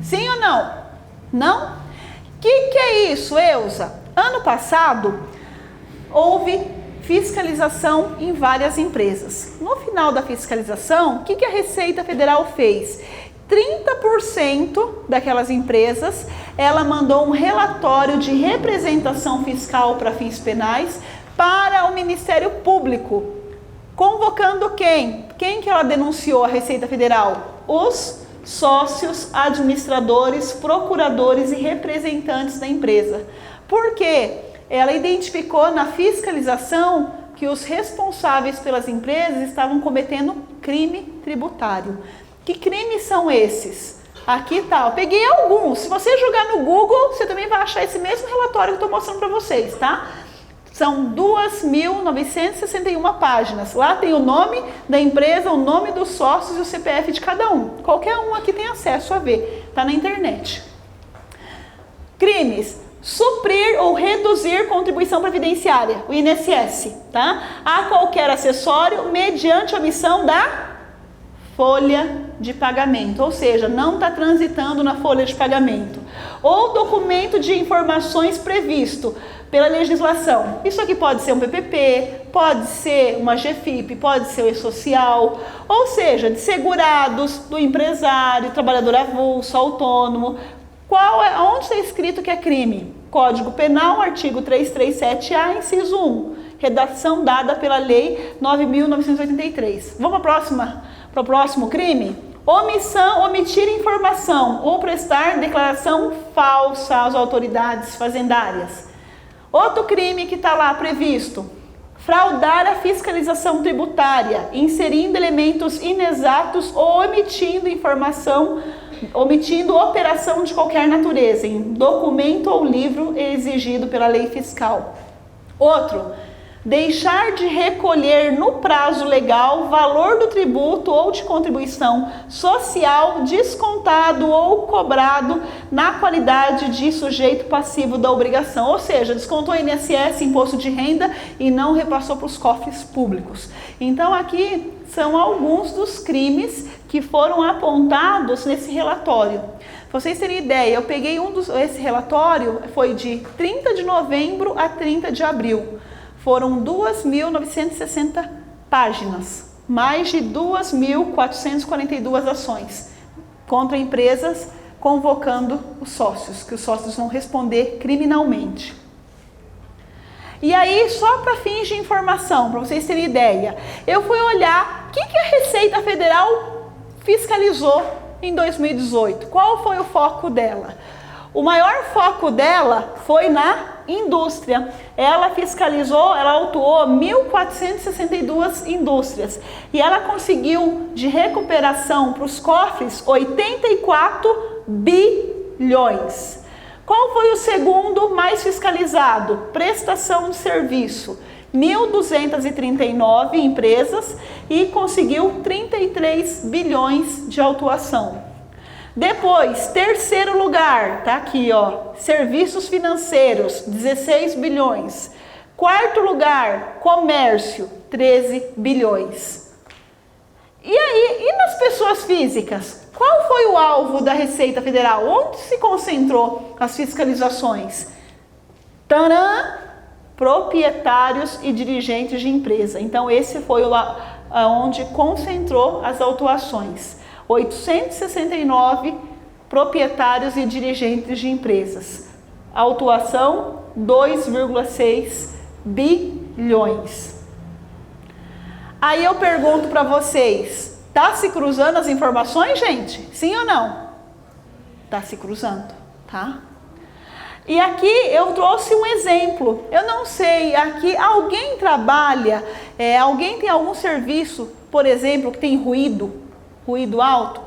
Sim ou não? Não? O que é isso, Elza? Ano passado, houve fiscalização em várias empresas. No final da fiscalização, o que a Receita Federal fez? 30% daquelas empresas, ela mandou um relatório de representação fiscal para fins penais para o Ministério Público, convocando quem? Quem que ela denunciou a Receita Federal? Os sócios, administradores, procuradores e representantes da empresa. Por quê? Ela identificou na fiscalização que os responsáveis pelas empresas estavam cometendo crime tributário. Que crimes são esses? Aqui tá, eu peguei alguns. Se você jogar no Google, você também vai achar esse mesmo relatório que eu estou mostrando para vocês, tá? São 2.961 páginas. Lá tem o nome da empresa, o nome dos sócios e o CPF de cada um. Qualquer um aqui tem acesso a ver, tá na internet. Crimes: suprir ou reduzir contribuição previdenciária, o INSS, tá? A qualquer acessório mediante omissão da folha de pagamento, ou seja, não está transitando na folha de pagamento. Ou documento de informações previsto pela legislação. Isso aqui pode ser um PPP, pode ser uma GFIP, pode ser o E-Social, ou seja, de segurados, do empresário, trabalhador avulso, autônomo. Onde está escrito que é crime? Código Penal, artigo 337-A, inciso 1, redação dada pela Lei 9.983. Vamos para o próximo crime? Omitir informação ou prestar declaração falsa às autoridades fazendárias. Outro crime que está lá previsto: fraudar a fiscalização tributária, inserindo elementos inexatos ou omitindo operação de qualquer natureza, em documento ou livro exigido pela lei fiscal. Outro: deixar de recolher no prazo legal valor do tributo ou de contribuição social descontado ou cobrado na qualidade de sujeito passivo da obrigação, ou seja, descontou INSS, imposto de renda, e não repassou para os cofres públicos. Então aqui são alguns dos crimes que foram apontados nesse relatório. Para vocês terem ideia, eu peguei esse relatório, foi de 30 de novembro a 30 de abril. Foram 2.960 páginas, mais de 2.442 ações contra empresas convocando os sócios, que os sócios vão responder criminalmente. E aí, só para fins de informação, para vocês terem ideia, eu fui olhar o que a Receita Federal fiscalizou em 2018. Qual foi o foco dela? O maior foco dela foi na indústria. Ela fiscalizou, ela autuou 1.462 indústrias e ela conseguiu de recuperação para os cofres 84 bilhões. Qual foi o segundo mais fiscalizado? Prestação de serviço. 1.239 empresas e conseguiu 33 bilhões de autuação. Depois, terceiro lugar, tá aqui, ó, serviços financeiros, 16 bilhões. Quarto lugar, comércio, 13 bilhões. E aí, e nas pessoas físicas? Qual foi o alvo da Receita Federal? Onde se concentrou as fiscalizações? Tcharam! Proprietários e dirigentes de empresa. Então, esse foi onde concentrou as autuações. 869 proprietários e dirigentes de empresas. Autuação, 2,6 bilhões. Aí eu pergunto para vocês, Tá se cruzando as informações, gente? Sim ou não? Tá se cruzando, tá? E aqui eu trouxe um exemplo. Eu não sei, aqui alguém trabalha, alguém tem algum serviço, por exemplo, que tem ruído alto?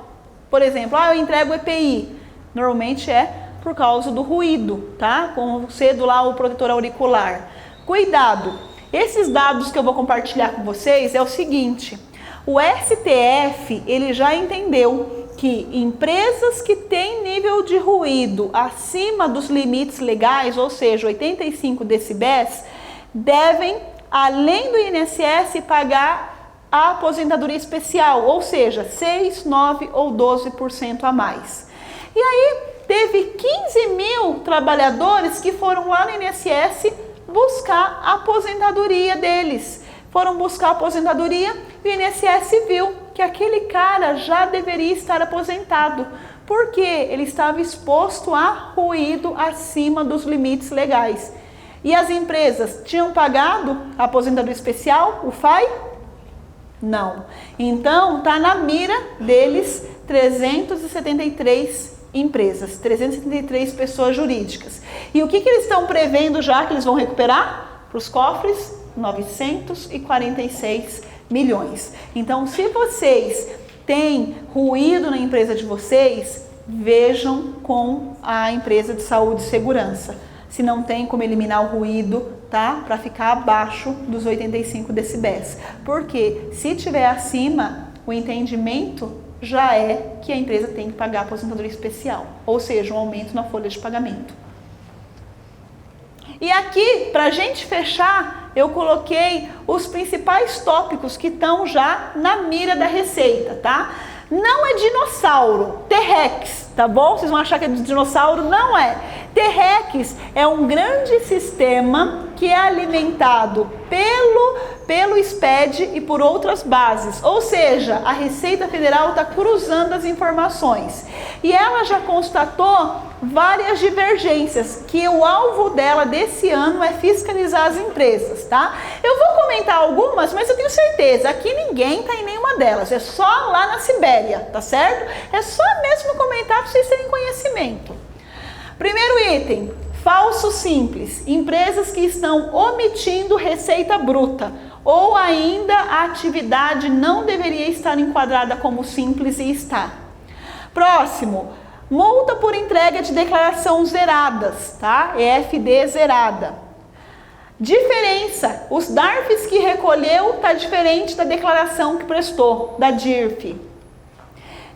Por exemplo, eu entrego EPI. Normalmente é por causa do ruído, tá? Com cedo lá o protetor auricular. Cuidado, esses dados que eu vou compartilhar com vocês é o seguinte: o STF, ele já entendeu que empresas que têm nível de ruído acima dos limites legais, ou seja, 85 decibéis, devem, além do INSS, pagar a aposentadoria especial, ou seja, 6, 9 ou 12% a mais. E aí, teve 15 mil trabalhadores que foram lá no INSS buscar a aposentadoria deles. Foram buscar a aposentadoria e o INSS viu que aquele cara já deveria estar aposentado, porque ele estava exposto a ruído acima dos limites legais. E as empresas tinham pagado a aposentadoria especial, o FAI? Não. Então, está na mira deles 373 empresas, 373 pessoas jurídicas. E o que eles estão prevendo já que eles vão recuperar para os cofres? 946 milhões. Então, se vocês têm ruído na empresa de vocês, vejam com a empresa de saúde e segurança. Se não tem como eliminar o ruído, tá? Para ficar abaixo dos 85 decibéis. Porque se tiver acima, o entendimento já é que a empresa tem que pagar a aposentadoria especial, ou seja, um aumento na folha de pagamento. E aqui, para a gente fechar, eu coloquei os principais tópicos que estão já na mira da Receita, tá? Não é dinossauro, T-Rex, tá bom? Vocês vão achar que é dinossauro, não é. T-Rex é um grande sistema que é alimentado pelo SPED e por outras bases, ou seja, a Receita Federal está cruzando as informações e ela já constatou várias divergências, que o alvo dela desse ano é fiscalizar as empresas, tá? Eu vou comentar algumas, mas eu tenho certeza, aqui ninguém tá em nenhuma delas, é só lá na Sibéria, tá certo? É só mesmo comentar para vocês terem conhecimento. Primeiro item, falso simples, empresas que estão omitindo receita bruta, ou ainda a atividade não deveria estar enquadrada como simples e está. Próximo, multa por entrega de declaração zeradas, tá? EFD zerada. Diferença, os DARFs que recolheu tá diferente da declaração que prestou, da DIRF.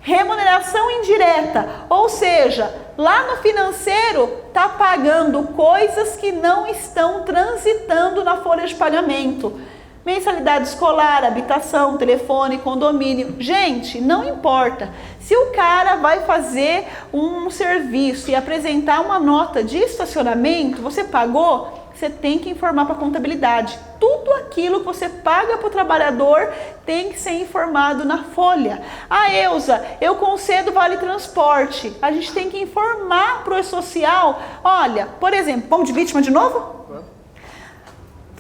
Remuneração indireta, ou seja, lá no financeiro tá pagando coisas que não estão transitando na folha de pagamento. Mensalidade escolar, habitação, telefone, condomínio. Gente, não importa. Se o cara vai fazer um serviço e apresentar uma nota de estacionamento, você pagou, você tem que informar para a contabilidade. Tudo aquilo que você paga para o trabalhador tem que ser informado na folha. Ah, Elza, eu concedo vale transporte. A gente tem que informar para o E-Social. Olha, por exemplo, vamos de vítima de novo?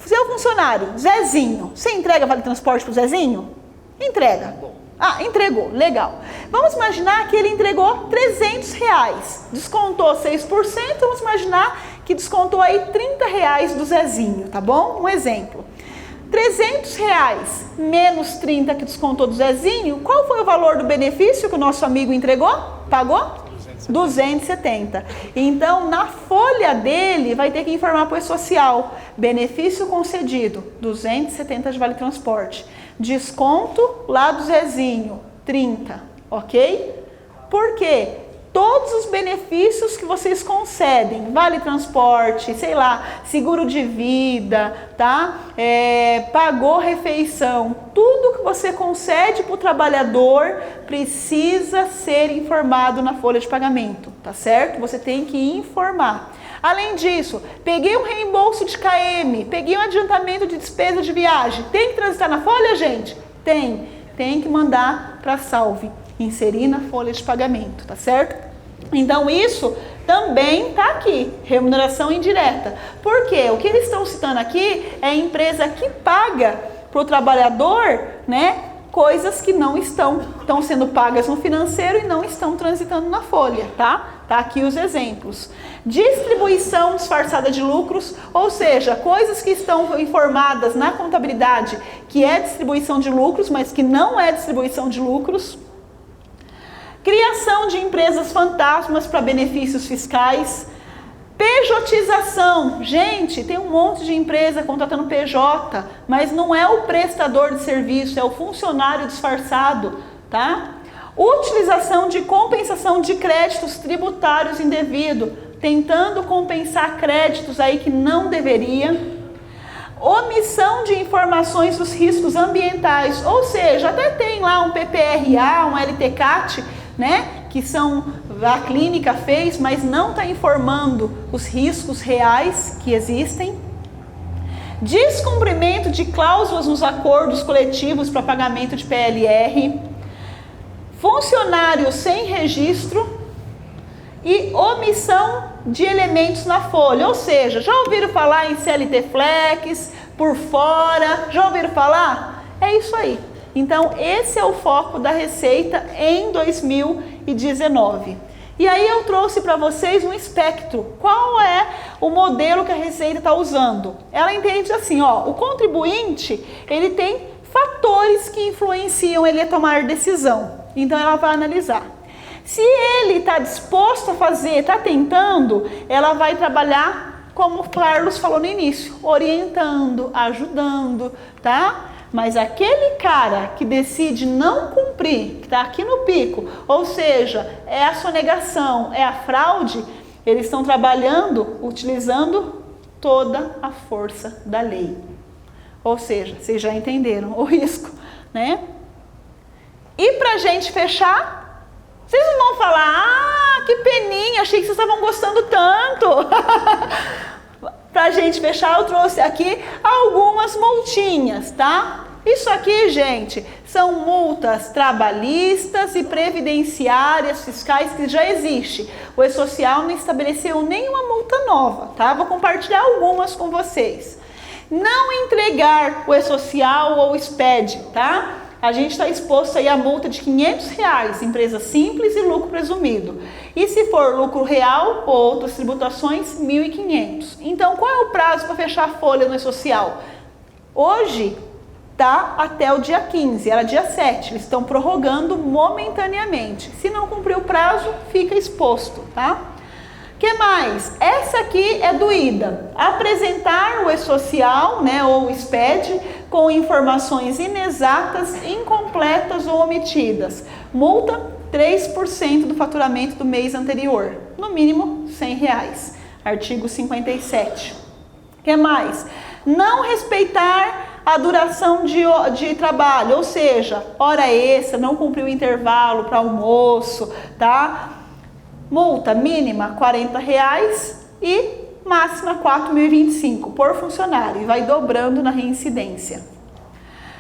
Seu funcionário, Zezinho, você entrega vale transporte para o Zezinho? Entrega. Ah, entregou, legal. Vamos imaginar que ele entregou R$300, descontou 6%, vamos imaginar que descontou aí R$30 do Zezinho, tá bom? Um exemplo. R$300 menos 30 que descontou do Zezinho, qual foi o valor do benefício que o nosso amigo entregou? Pagou? 270. Então, na folha dele, vai ter que informar para o E-Social. Benefício concedido, 270 de vale transporte. Desconto lá do Zezinho, 30, ok? Por quê? Todos os benefícios que vocês concedem, vale transporte, sei lá, seguro de vida, tá? Pagou refeição, tudo que você concede para o trabalhador precisa ser informado na folha de pagamento, tá certo? Você tem que informar. Além disso, peguei um reembolso de KM, peguei um adiantamento de despesa de viagem, tem que transitar na folha, gente? Tem que mandar para a Salve, inserir na folha de pagamento, tá certo? Então isso também tá aqui, remuneração indireta. Por quê? O que eles estão citando aqui é a empresa que paga para o trabalhador, né, coisas que não estão sendo pagas no financeiro e não estão transitando na folha, tá? Tá aqui os exemplos. Distribuição disfarçada de lucros, ou seja, coisas que estão informadas na contabilidade que é distribuição de lucros, mas que não é distribuição de lucros. Criação de empresas fantasmas para benefícios fiscais. Pejotização. Gente, tem um monte de empresa contratando PJ, mas não é o prestador de serviço, é o funcionário disfarçado, tá? Utilização de compensação de créditos tributários indevido, tentando compensar créditos aí que não deveria. Omissão de informações dos riscos ambientais, ou seja, até tem lá um PPRA, um LTCAT, né? Que a clínica fez, mas não está informando os riscos reais que existem. Descumprimento de cláusulas nos acordos coletivos para pagamento de PLR. Funcionário sem registro. E omissão de elementos na folha, ou seja, já ouviram falar em CLT Flex, por fora, já ouviram falar? É isso aí. Então, esse é o foco da Receita em 2019. E aí eu trouxe para vocês um espectro. Qual é o modelo que a Receita está usando? Ela entende assim, ó, o contribuinte, ele tem fatores que influenciam ele a tomar decisão. Então, ela vai analisar. Se ele está disposto a fazer, está tentando, ela vai trabalhar, como o Carlos falou no início, orientando, ajudando, tá? Mas aquele cara que decide não cumprir, que está aqui no pico, ou seja, é a sonegação, é a fraude, eles estão trabalhando, utilizando toda a força da lei. Ou seja, vocês já entenderam o risco, né? E para a gente fechar, vocês não vão falar, que peninha, achei que vocês estavam gostando tanto. Para a gente fechar, eu trouxe aqui algumas multinhas, tá? Isso aqui, gente, são multas trabalhistas e previdenciárias fiscais que já existe. O E-Social não estabeleceu nenhuma multa nova, tá? Vou compartilhar algumas com vocês. Não entregar o E-Social ou o SPED, tá? A gente está exposto aí a multa de R$500, empresa simples e lucro presumido. E se for lucro real ou outras tributações, R$1.500. Então, qual é o prazo para fechar a folha no E-Social? Hoje tá até o dia 15, era dia 7. Eles estão prorrogando momentaneamente. Se não cumprir o prazo, fica exposto, tá? Que mais? Essa aqui é doída. Apresentar o E-Social, né, ou o SPED, com informações inexatas, incompletas ou omitidas. Multa 3% do faturamento do mês anterior. No mínimo, R$100. Artigo 57. Que mais? Não respeitar a duração de trabalho, ou seja, hora extra, não cumprir o intervalo para almoço, tá? Multa mínima R$40 e máxima R$4.025 por funcionário e vai dobrando na reincidência.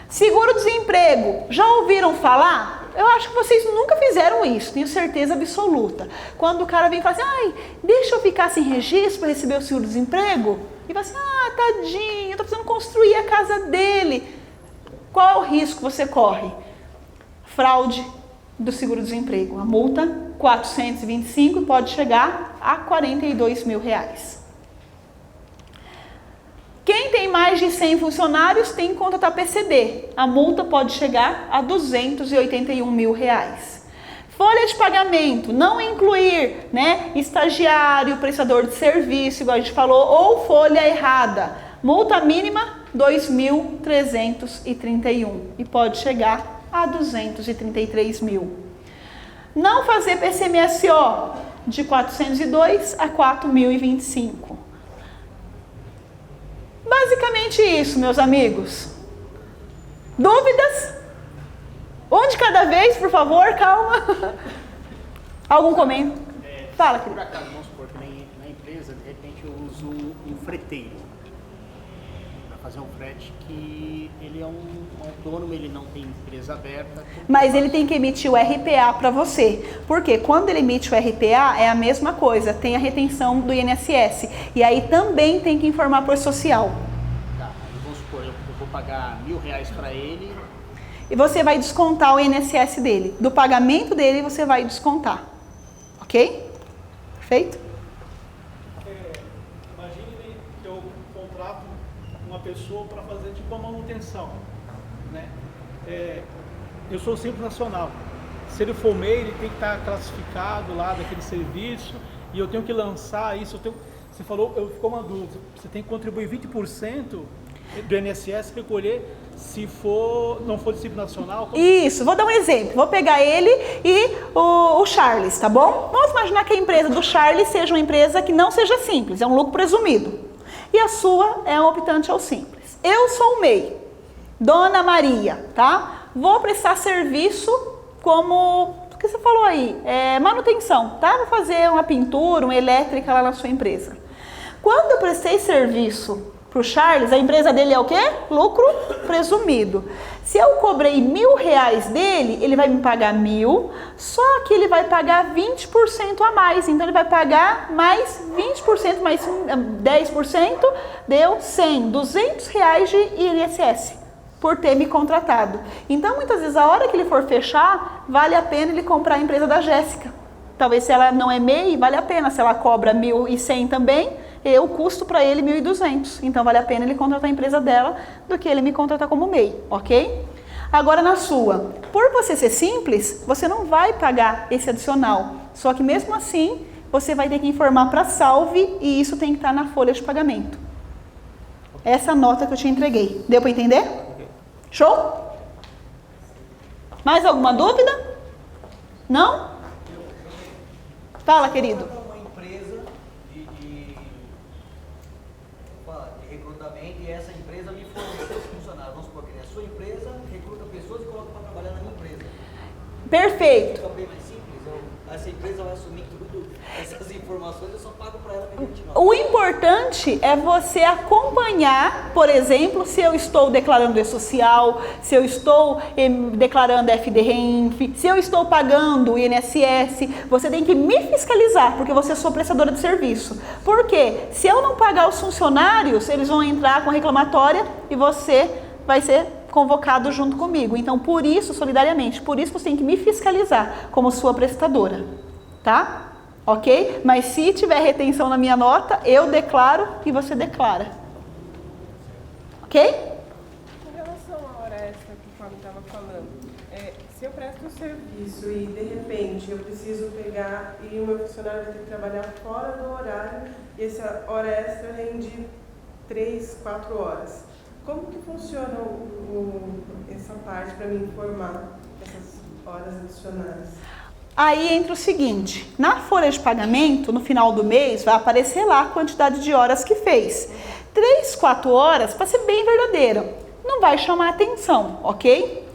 Seguro-desemprego, já ouviram falar? Eu acho que vocês nunca fizeram isso, tenho certeza absoluta. Quando o cara vem e fala assim, ai, deixa eu ficar sem registro para receber o seguro-desemprego, e fala assim, ah, tadinho, eu tô precisando construir a casa dele. Qual é o risco que você corre? Fraude do seguro-desemprego. A multa, R$425 e pode chegar a R$42.000. Quem tem mais de 100 funcionários tem que contratar PCD. A multa pode chegar a R$281.000. Folha de pagamento, não incluir, né, estagiário, prestador de serviço, igual a gente falou, ou folha errada. Multa mínima, R$2.331 e pode chegar a R$233.000. Não fazer PCMSO de 402 a 4.025. Basicamente isso, meus amigos. Dúvidas? Um de cada vez, por favor, calma. Algum comentário? Fala, querido. Por acaso, vamos supor que na empresa, de repente, eu uso um freteiro para fazer um frete que ele é um autônomo, ele não tem empresa aberta. Mas ele tem que emitir o RPA para você. Porque quando ele emite o RPA, é a mesma coisa, tem a retenção do INSS. E aí também tem que informar por social. Tá, vamos supor, eu vou pagar R$1.000 para ele. e você vai descontar o INSS dele. Do pagamento dele você vai descontar. Ok? Perfeito? Imagine que eu contrato uma pessoa para fazer tipo uma manutenção, né? Eu sou Simples Nacional. Se ele for MEI, ele tem que estar classificado lá daquele serviço e eu tenho que lançar isso. Você falou, ficou uma dúvida. Você tem que contribuir 20% do INSS recolher se não for de Simples Nacional? Isso, vou dar um exemplo. Vou pegar ele e o Charles, tá bom? Vamos imaginar que a empresa do Charles seja uma empresa que não seja simples, é um lucro presumido. E a sua é um optante ao simples. Eu sou o MEI, Dona Maria, tá? Vou prestar serviço como, o que você falou aí, manutenção, tá? Vou fazer uma pintura, uma elétrica lá na sua empresa. Quando eu prestei serviço para o Charles, a empresa dele é o quê? Lucro presumido. Se eu cobrei R$1.000 dele, ele vai me pagar 1.000, só que ele vai pagar 20% a mais. Então ele vai pagar mais 20%, mais 10%, deu 100, R$200 de INSS por ter me contratado. Então muitas vezes a hora que ele for fechar, vale a pena ele comprar a empresa da Jéssica. Talvez se ela não é MEI, vale a pena. Se ela cobra 1.100 também, o custo para ele 1.200. Então vale a pena ele contratar a empresa dela do que ele me contratar como MEI, ok? Agora na sua, por você ser simples, você não vai pagar esse adicional. Só que mesmo assim, você vai ter que informar para a Salve e isso tem que estar na folha de pagamento. Essa nota que eu te entreguei. Deu para entender? Show? Mais alguma dúvida? Não? Fala, querido. Uma empresa de recrutamento e essa empresa me fornece os funcionários. Vamos supor que a sua empresa recruta pessoas e coloca para trabalhar na minha empresa. Perfeito. Fica bem mais simples. Essa empresa vai assumir tudo, essas informações, eu só pago para ela mediante nota. O importante é você acompanhar, por exemplo, se eu estou declarando E-Social, se eu estou declarando FD-REINF, se eu estou pagando o INSS, você tem que me fiscalizar, porque você é sua prestadora de serviço. Por quê? Se eu não pagar os funcionários, eles vão entrar com reclamatória e você vai ser convocado junto comigo. Então, por isso, solidariamente, por isso você tem que me fiscalizar como sua prestadora, tá? Ok? Mas se tiver retenção na minha nota, eu declaro e você declara. Ok? Em relação à hora extra que o Fábio estava falando, se eu presto um serviço e de repente eu preciso pegar e o meu funcionário vai ter que trabalhar fora do horário e essa hora extra rende 3, 4 horas. Como que funciona essa parte para me informar essas horas adicionais? Aí entra o seguinte, na folha de pagamento, no final do mês, vai aparecer lá a quantidade de horas que fez. 3, 4 horas, para ser bem verdadeiro, não vai chamar atenção, ok?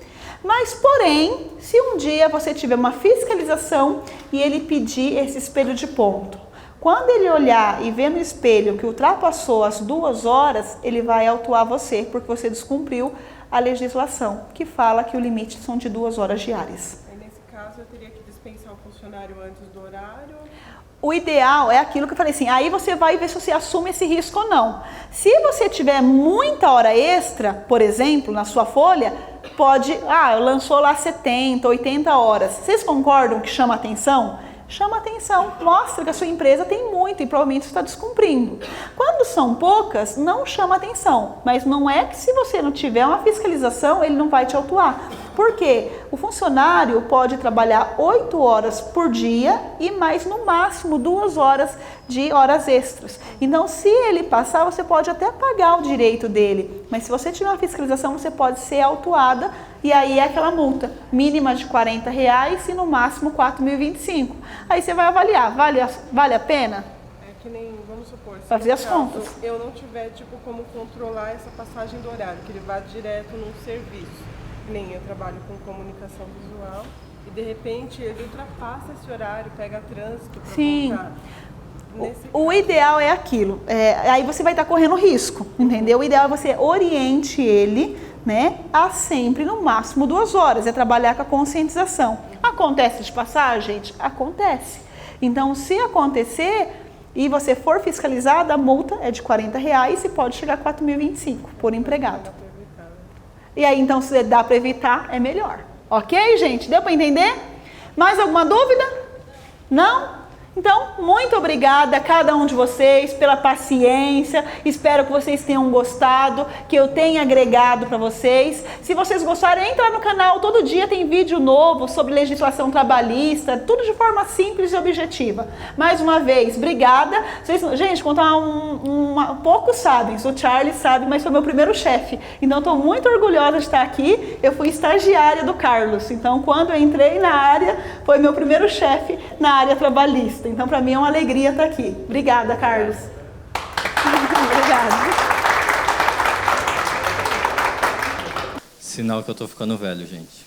Mas, porém, se um dia você tiver uma fiscalização e ele pedir esse espelho de ponto, quando ele olhar e ver no espelho que ultrapassou as 2 horas, ele vai autuar você, porque você descumpriu a legislação, que fala que o limite são de 2 horas diárias. Aí, nesse caso, eu teria que dispensar o funcionário antes do horário? O ideal é aquilo que eu falei assim, aí você vai ver se você assume esse risco ou não. Se você tiver muita hora extra, por exemplo, na sua folha, pode, lançou lá 70, 80 horas. Vocês concordam que chama atenção? Chama atenção, mostra que a sua empresa tem muito e provavelmente está descumprindo. Quando são poucas, não chama atenção, mas não é que se você não tiver uma fiscalização, ele não vai te autuar. Por quê? O funcionário pode trabalhar 8 horas por dia e mais no máximo 2 horas de horas extras. Então, se ele passar, você pode até pagar o direito dele, mas se você tiver uma fiscalização, você pode ser autuada e aí é aquela multa mínima de R$40 e no máximo 4.025. Aí você vai avaliar, vale a pena? É que nem, vamos supor, se Fazer no as caso contas. eu não tiver como controlar essa passagem do horário, que ele vá direto num serviço. Nem eu trabalho com comunicação visual e de repente ele ultrapassa esse horário, pega trânsito para voltar. O ideal é aquilo, aí você vai estar correndo risco, entendeu? O ideal é você oriente ele, né, a sempre no máximo 2 horas, é trabalhar com a conscientização. Acontece de passar, gente? Acontece. Então, se acontecer e você for fiscalizado, a multa é de R$40 e pode chegar a 4.025 por empregado. E aí, então, se dá para evitar, é melhor. Ok, gente? Deu para entender? Mais alguma dúvida? Não? Então, muito obrigada a cada um de vocês pela paciência. Espero que vocês tenham gostado, que eu tenha agregado para vocês. Se vocês gostarem, entra no canal. Todo dia tem vídeo novo sobre legislação trabalhista, tudo de forma simples e objetiva. Mais uma vez, obrigada. Vocês, gente, contar poucos sabem, o Charlie sabe, mas foi meu primeiro chefe. Então, estou muito orgulhosa de estar aqui. Eu fui estagiária do Carlos. Então, quando eu entrei na área, foi meu primeiro chefe na área trabalhista. Então, para mim é uma alegria estar aqui. Obrigada, Carlos. Obrigada. Sinal que eu estou ficando velho, gente.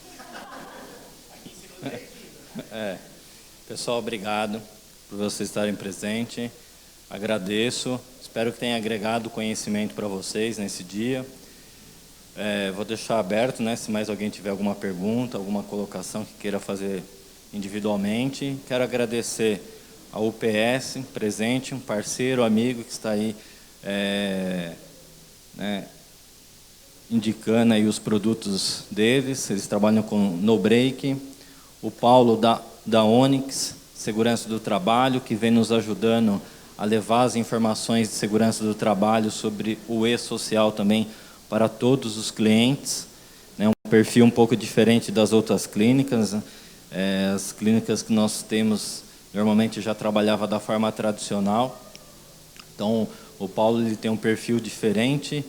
Pessoal, obrigado por vocês estarem presentes. Agradeço. Espero que tenha agregado conhecimento para vocês nesse dia. Vou deixar aberto, né, se mais alguém tiver alguma pergunta, alguma colocação que queira fazer individualmente. Quero agradecer a UPS presente, um parceiro, amigo que está aí indicando aí os produtos deles. Eles trabalham com No Break. O Paulo da Onyx, Segurança do Trabalho, que vem nos ajudando a levar as informações de segurança do trabalho sobre o e-social também para todos os clientes. Um perfil um pouco diferente das outras clínicas. As clínicas que nós temos normalmente já trabalhava da forma tradicional. Então, o Paulo ele tem um perfil diferente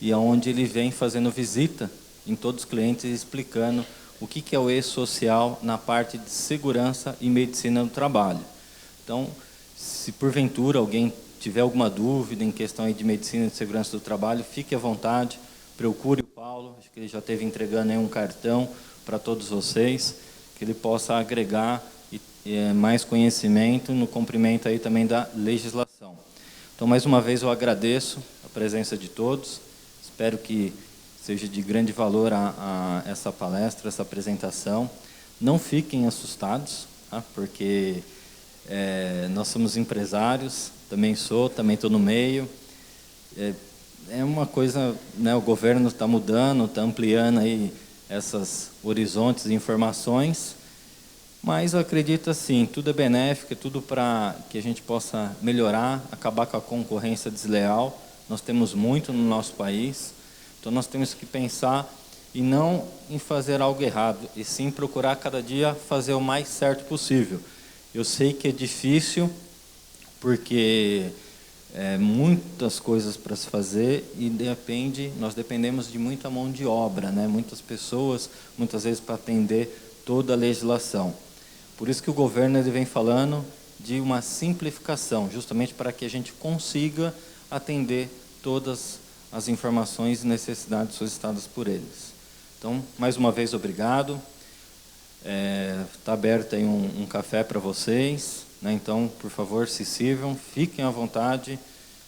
e aonde ele vem fazendo visita em todos os clientes explicando o que é o e-social na parte de segurança e medicina do trabalho. Então, se porventura alguém tiver alguma dúvida em questão aí de medicina e de segurança do trabalho, fique à vontade, procure o Paulo, acho que ele já esteve entregando aí um cartão para todos vocês, que ele possa agregar mais conhecimento no cumprimento aí também da legislação. Então, mais uma vez, eu agradeço a presença de todos. Espero que seja de grande valor a essa palestra, essa apresentação. Não fiquem assustados, tá? Porque nós somos empresários, também estou no meio. É uma coisa, né, o governo está mudando, está ampliando aí esses horizontes de informações. Mas eu acredito assim, tudo é benéfico, é tudo para que a gente possa melhorar, acabar com a concorrência desleal. Nós temos muito no nosso país, então nós temos que pensar e não em fazer algo errado, e sim procurar cada dia fazer o mais certo possível. Eu sei que é difícil, porque muitas coisas para se fazer e nós dependemos de muita mão de obra, né? Muitas pessoas, muitas vezes para atender toda a legislação. Por isso que o governo ele vem falando de uma simplificação, justamente para que a gente consiga atender todas as informações e necessidades solicitadas por eles. Então, mais uma vez, obrigado. Está aberto aí um café para vocês, né? Então, por favor, se sirvam, fiquem à vontade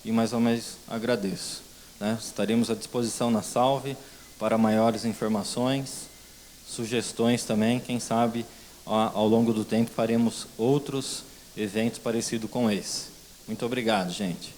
e mais ou menos agradeço, né? Estaremos à disposição na Salve para maiores informações, sugestões também, quem sabe ao longo do tempo faremos outros eventos parecidos com esse. Muito obrigado, gente.